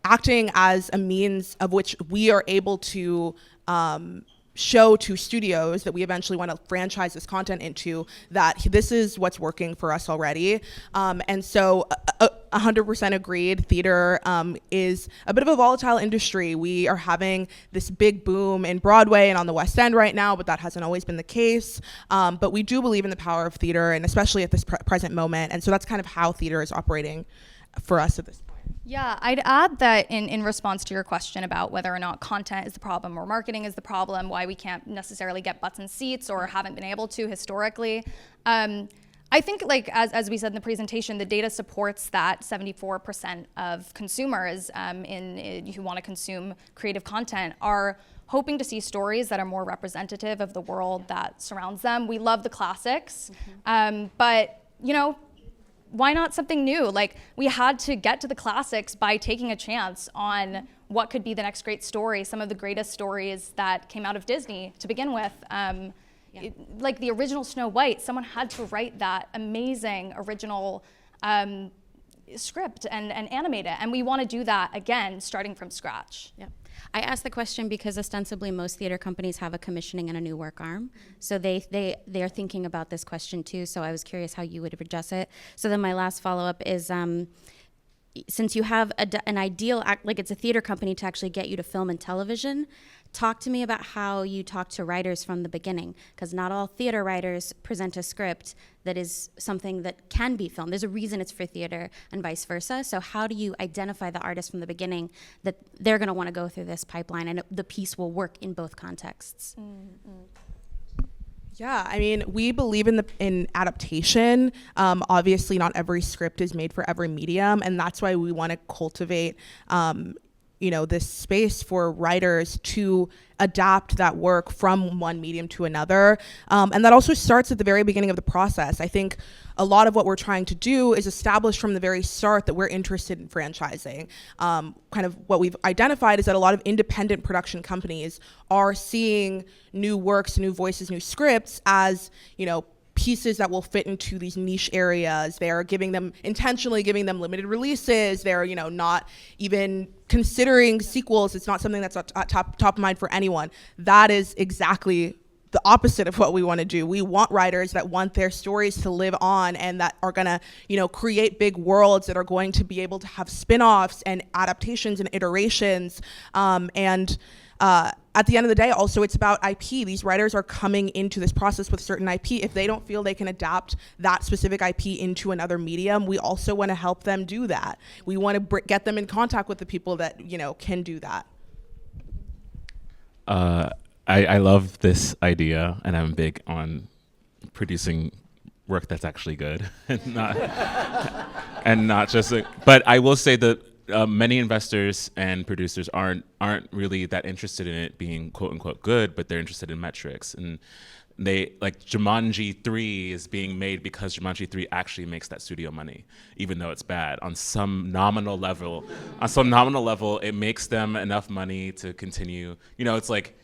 acting as a means of which we are able to show to studios that we eventually want to franchise this content into that this is what's working for us already. And so 100% agreed, theater is a bit of a volatile industry. We are having this big boom in Broadway and on the West End right now, but that hasn't always been the case. But we do believe in the power of theater, and especially at this present moment. And so that's kind of how theater is operating for us at this point. Yeah, I'd add that in response to your question about whether or not content is the problem or marketing is the problem, why we can't necessarily get butts in seats or haven't been able to historically. I think, as we said in the presentation, the data supports that 74% of consumers who want to consume creative content are hoping to see stories that are more representative of the world that surrounds them. We love the classics, but why not something new? We had to get to the classics by taking a chance on what could be the next great story, some of the greatest stories that came out of Disney to begin with. Like the original Snow White, someone had to write that amazing original script and animate it. And we want to do that again, starting from scratch. Yep. I asked the question because ostensibly most theater companies have a commissioning and a new work arm. So they are thinking about this question too. So I was curious how you would address it. So then my last follow-up is, since you have an ideal, it's a theater company to actually get you to film and television, Talk to me about how you talk to writers from the beginning, because not all theater writers present a script that is something that can be filmed. There's a reason it's for theater and vice versa. So how do you identify the artist from the beginning that they're going to want to go through this pipeline and the piece will work in both contexts? Yeah, I mean, we believe in adaptation. Obviously, not every script is made for every medium, and that's why we want to cultivate this space for writers to adapt that work from one medium to another. And that also starts at the very beginning of the process. I think a lot of what we're trying to do is establish from the very start that we're interested in franchising. Kind of what we've identified is that a lot of independent production companies are seeing new works, new voices, new scripts as, pieces that will fit into these niche areas. They're intentionally giving them limited releases. They're, not even considering sequels. It's not something that's top of mind for anyone. That is exactly the opposite of what we want to do. We want writers that want their stories to live on and that are gonna, create big worlds that are going to be able to have spin-offs and adaptations and iterations. At the end of the day, also, it's about IP. These writers are coming into this process with certain IP. If they don't feel they can adapt that specific IP into another medium, we also want to help them do that. We want to get them in contact with the people that, can do that. I love this idea, and I'm big on producing work that's actually good and not just. But I will say that many investors and producers aren't really that interested in it being quote unquote good, but they're interested in metrics. And they like Jumanji 3 is being made because Jumanji 3 actually makes that studio money, even though it's bad. On some nominal level, it makes them enough money to continue. It's like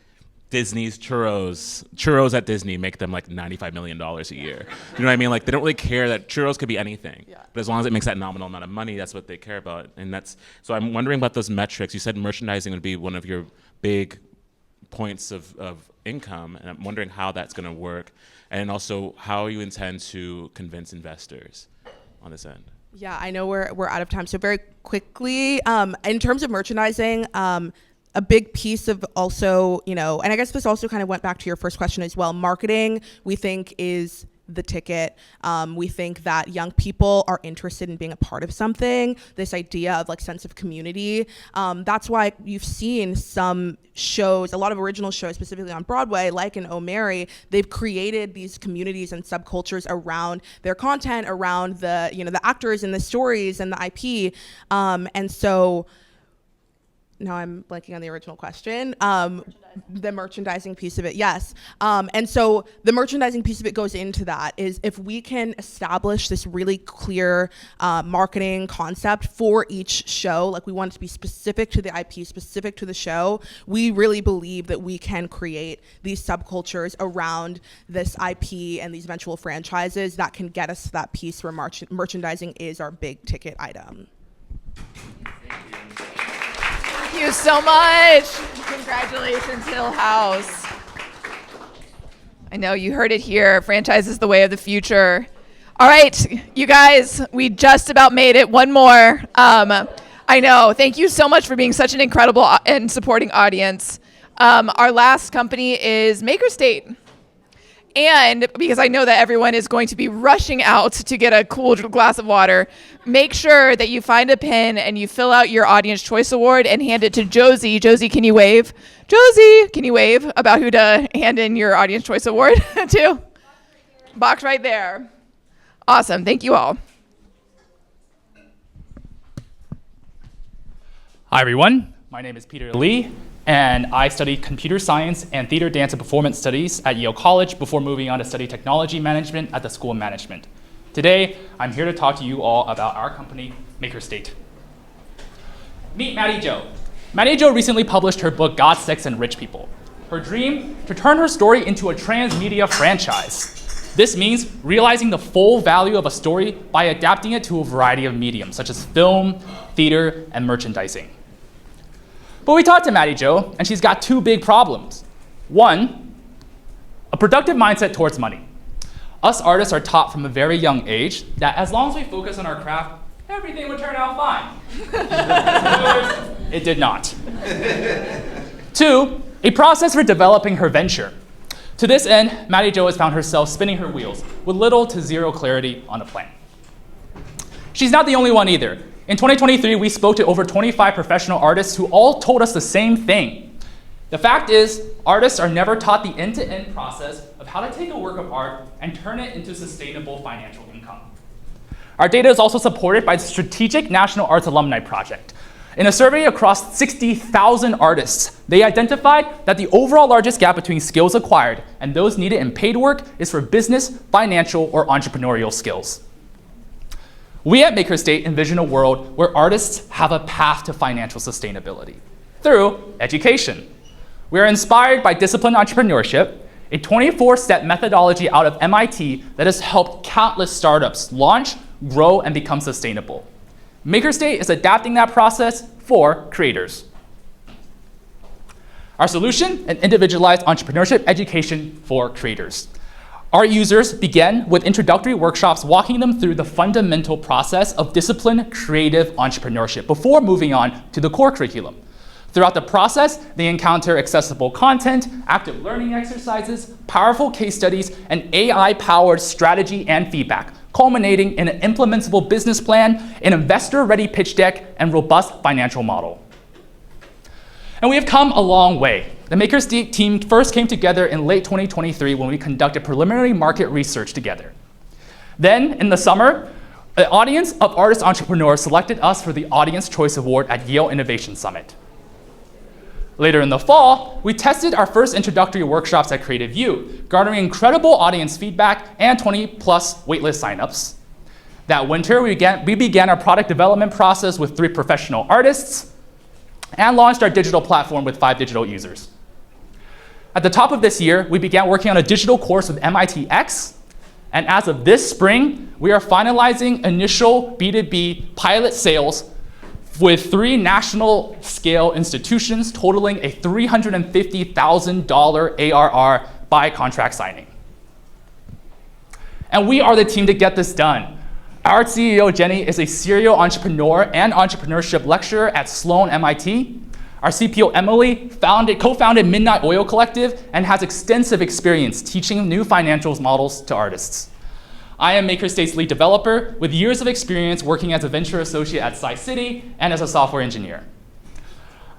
Disney's churros at Disney make them like $95 million a year. You know what I mean? Like they don't really care that churros could be anything, but as long as it makes that nominal amount of money, that's what they care about. And so I'm wondering about those metrics. You said merchandising would be one of your big points of income, and I'm wondering how that's going to work, and also how you intend to convince investors on this end. Yeah, I know we're out of time, so very quickly, in terms of merchandising, a big piece of also, and I guess this also kind of went back to your first question as well, marketing, we think is the ticket. We think that young people are interested in being a part of something, this idea of like sense of community. That's why you've seen some shows, a lot of original shows, specifically on Broadway, like in Oh Mary, they've created these communities and subcultures around their content, around the, the actors and the stories and the IP. And so, now I'm blanking on the original question. The merchandising piece of it, yes. And so the merchandising piece of it goes into that, is if we can establish this really clear marketing concept for each show, like we want it to be specific to the IP, specific to the show, we really believe that we can create these subcultures around this IP and these eventual franchises that can get us to that piece where merchandising is our big ticket item. Thank you so much. Congratulations, Hill House. I know you heard it here. Franchise is the way of the future. All right, you guys, we just about made it. One more. I know. Thank you so much for being such an incredible and supporting audience. Our last company is MakerState. And because I know that everyone is going to be rushing out to get a cool glass of water, make sure that you find a pen and you fill out your Audience Choice Award and hand it to Josie. Josie, can you wave? Josie, can you wave about who to hand in your Audience Choice Award to? Box right there. Awesome. Thank you all. Hi, everyone. My name is Peter Lee, and I studied computer science and theater, dance, and performance studies at Yale College before moving on to study technology management at the School of Management. Today, I'm here to talk to you all about our company, MakerState. Meet Maddie Jo. Maddie Jo recently published her book, God, Sex, and Rich People. Her dream, to turn her story into a transmedia franchise. This means realizing the full value of a story by adapting it to a variety of mediums, such as film, theater, and merchandising. But we talked to Maddie Jo, and she's got two big problems. One, a productive mindset towards money. Us artists are taught from a very young age that as long as we focus on our craft, everything would turn out fine. It did not. Two, a process for developing her venture. To this end, Maddie Jo has found herself spinning her wheels with little to zero clarity on a plan. She's not the only one either. In 2023, we spoke to over 25 professional artists who all told us the same thing. The fact is, artists are never taught the end-to-end process of how to take a work of art and turn it into sustainable financial income. Our data is also supported by the Strategic National Arts Alumni Project. In a survey across 60,000 artists, they identified that the overall largest gap between skills acquired and those needed in paid work is for business, financial, or entrepreneurial skills. We at MakerState envision a world where artists have a path to financial sustainability through education. We are inspired by disciplined entrepreneurship, a 24-step methodology out of MIT that has helped countless startups launch, grow, and become sustainable. MakerState is adapting that process for creators. Our solution, an individualized entrepreneurship education for creators. Our users begin with introductory workshops walking them through the fundamental process of disciplined creative entrepreneurship before moving on to the core curriculum. Throughout the process, they encounter accessible content, active learning exercises, powerful case studies, and AI-powered strategy and feedback, culminating in an implementable business plan, an investor-ready pitch deck, and robust financial model. And we have come a long way. The MakerState team first came together in late 2023 when we conducted preliminary market research together. Then, in the summer, an audience of artist entrepreneurs selected us for the Audience Choice Award at Yale Innovation Summit. Later in the fall, we tested our first introductory workshops at Creative U, garnering incredible audience feedback and 20-plus waitlist signups. That winter, we began our product development process with 3 professional artists and launched our digital platform with 5 digital users. At the top of this year, we began working on a digital course with MIT X, and as of this spring, we are finalizing initial B2B pilot sales with 3 national scale institutions totaling a $350,000 ARR by contract signing. And we are the team to get this done. Our CEO, Jenny, is a serial entrepreneur and entrepreneurship lecturer at Sloan MIT. Our CPO, Emily, co-founded Midnight Oil Collective and has extensive experience teaching new financials models to artists. I am MakerState's lead developer with years of experience working as a venture associate at SciCity and as a software engineer.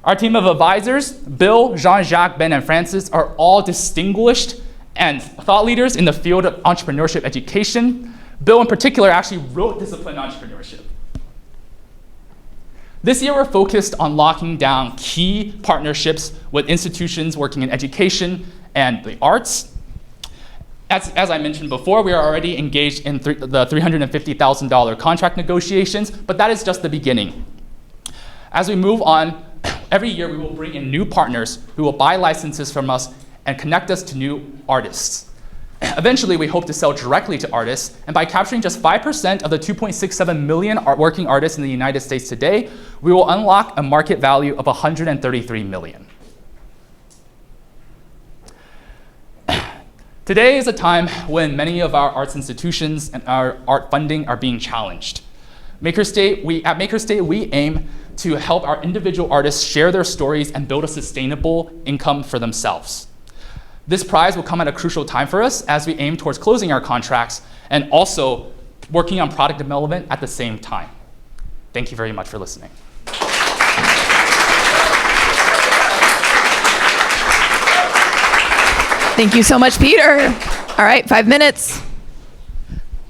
Our team of advisors, Bill, Jean-Jacques, Ben, and Francis, are all distinguished and thought leaders in the field of entrepreneurship education. Bill in particular actually wrote Disciplined Entrepreneurship. This year we're focused on locking down key partnerships with institutions working in education and the arts. As I mentioned before, we are already engaged in the $350,000 contract negotiations, but that is just the beginning. As we move on, every year we will bring in new partners who will buy licenses from us and connect us to new artists. Eventually, we hope to sell directly to artists, and by capturing just 5% of the 2.67 million working artists in the United States today, we will unlock a market value of $133 million. Today is a time when many of our arts institutions and our art funding are being challenged. At MakerState, we aim to help our individual artists share their stories and build a sustainable income for themselves. This prize will come at a crucial time for us as we aim towards closing our contracts and also working on product development at the same time. Thank you very much for listening. Thank you so much, Peter. All right, 5 minutes.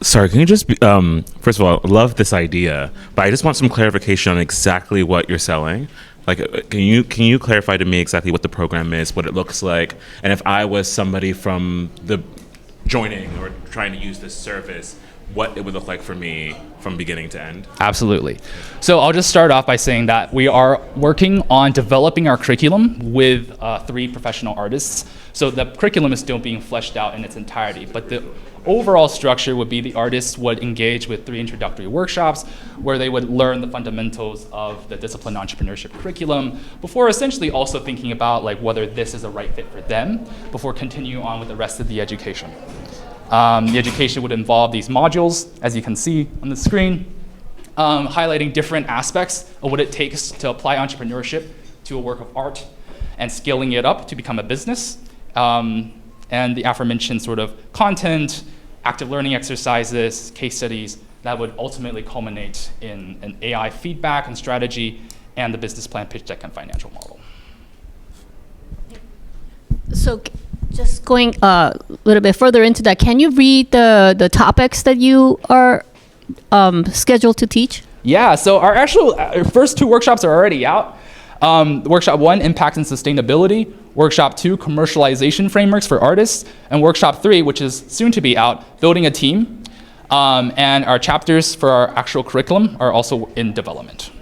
Sorry, can you just, first of all, love this idea, but I just want some clarification on exactly what you're selling. Like, can you clarify to me exactly what the program is, what it looks like, and if I was somebody from the joining or trying to use this service, what it would look like for me from beginning to end? Absolutely. So I'll just start off by saying that we are working on developing our curriculum with 3 professional artists. So the curriculum is still being fleshed out in its entirety, but the overall structure would be the artists would engage with 3 introductory workshops where they would learn the fundamentals of the disciplined entrepreneurship curriculum before essentially also thinking about like whether this is a right fit for them before continuing on with the rest of the education. The education would involve these modules, as you can see on the screen, highlighting different aspects of what it takes to apply entrepreneurship to a work of art. and scaling it up to become a business. And the aforementioned sort of content, active learning exercises, case studies that would ultimately culminate in an AI feedback and strategy and the business plan, pitch deck, and financial model. So just going a little bit further into that, can you read the topics that you are scheduled to teach? Yeah, so our actual first 2 workshops are already out. Workshop 1, Impact and Sustainability. Workshop 2, Commercialization Frameworks for Artists. And Workshop 3, which is soon to be out, Building a Team. And our chapters for our actual curriculum are also in development.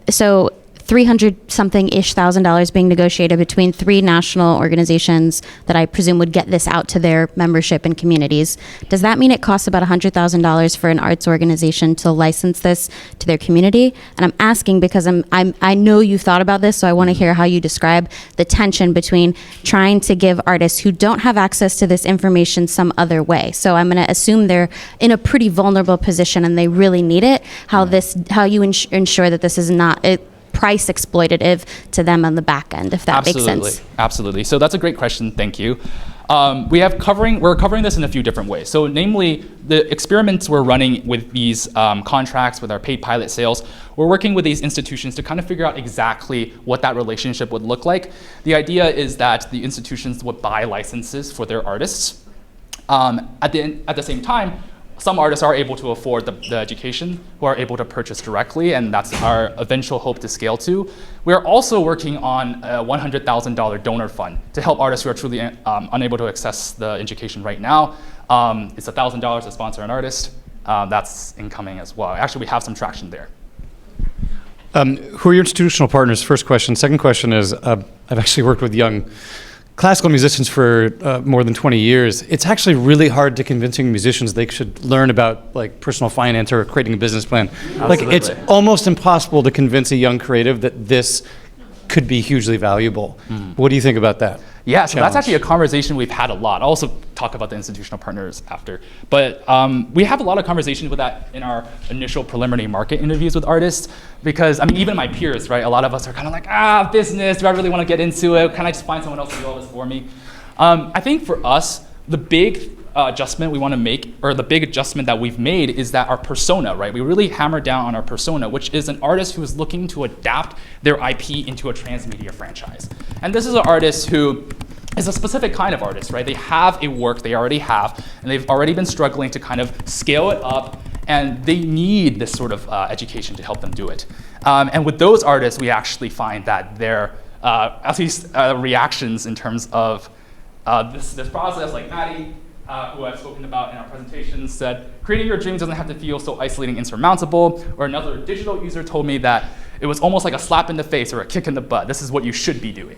So 300-something-ish $1,000 being negotiated between 3 national organizations that I presume would get this out to their membership and communities. Does that mean it costs about $100,000 for an arts organization to license this to their community? And I'm asking because I know you've thought about this, so I want to hear how you describe the tension between trying to give artists who don't have access to this information some other way. So I'm going to assume they're in a pretty vulnerable position and they really need it. How you ensure that this is not price exploitative to them on the back end, if that makes sense. Absolutely. So that's a great question. Thank you. We're covering this in a few different ways. So namely, the experiments we're running with these contracts, with our paid pilot sales, we're working with these institutions to kind of figure out exactly what that relationship would look like. The idea is that the institutions would buy licenses for their artists. At the same time, some artists are able to afford the education, who are able to purchase directly, and that's our eventual hope to scale to. We're also working on a $100,000 donor fund to help artists who are truly unable to access the education right now. It's $1,000 to sponsor an artist. That's incoming as well. Actually, we have some traction there. Who are your institutional partners? First question. Second question is, I've actually worked with young classical musicians for more than 20 years. It's actually really hard to convincing musicians they should learn about like personal finance or creating a business plan. Absolutely. Like it's almost impossible to convince a young creative that this could be hugely valuable. What do you think about that? Yeah, so that's actually a conversation we've had a lot. I'll also talk about the institutional partners after. But we have a lot of conversations with that in our initial preliminary market interviews with artists, because I mean, even my peers, right? A lot of us are kind of like, business, do I really want to get into it? Can I just find someone else to do all this for me? I think for us, the big adjustment we want to make, or the big adjustment that we've made, is that our persona, right? We really hammer down on our persona, which is an artist who is looking to adapt their IP into a transmedia franchise. And this is an artist who is a specific kind of artist, right? They have a work they already have, and they've already been struggling to kind of scale it up, and they need this sort of education to help them do it. And with those artists, we actually find that their, at least reactions in terms of this process, like Maddie, who I've spoken about in our presentations, said, creating your dreams doesn't have to feel so isolating, insurmountable. Or another digital user told me that it was almost like a slap in the face or a kick in the butt. This is what you should be doing.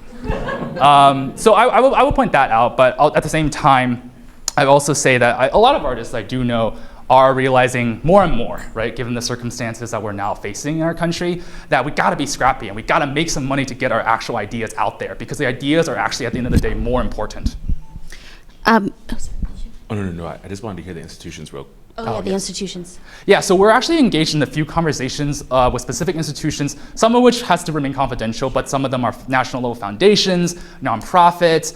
So I will point that out, but at the same time, I also say that a lot of artists I do know are realizing more and more, right, given the circumstances that we're now facing in our country, that we gotta be scrappy and we gotta make some money to get our actual ideas out there, because the ideas are actually, at the end of the day, more important. Oh, no. I just wanted to hear the institutions real quick. The institutions. Yeah, so we're actually engaged in a few conversations with specific institutions, some of which has to remain confidential, but some of them are national level foundations, nonprofits,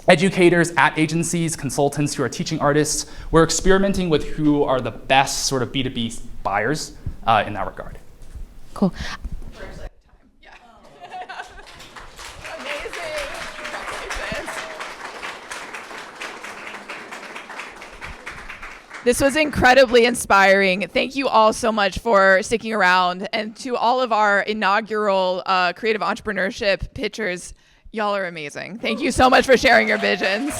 educators at agencies, consultants who are teaching artists. We're experimenting with who are the best sort of B2B buyers in that regard. Cool. This was incredibly inspiring. Thank you all so much for sticking around. And to all of our inaugural creative entrepreneurship pitchers, y'all are amazing. Thank you so much for sharing your visions.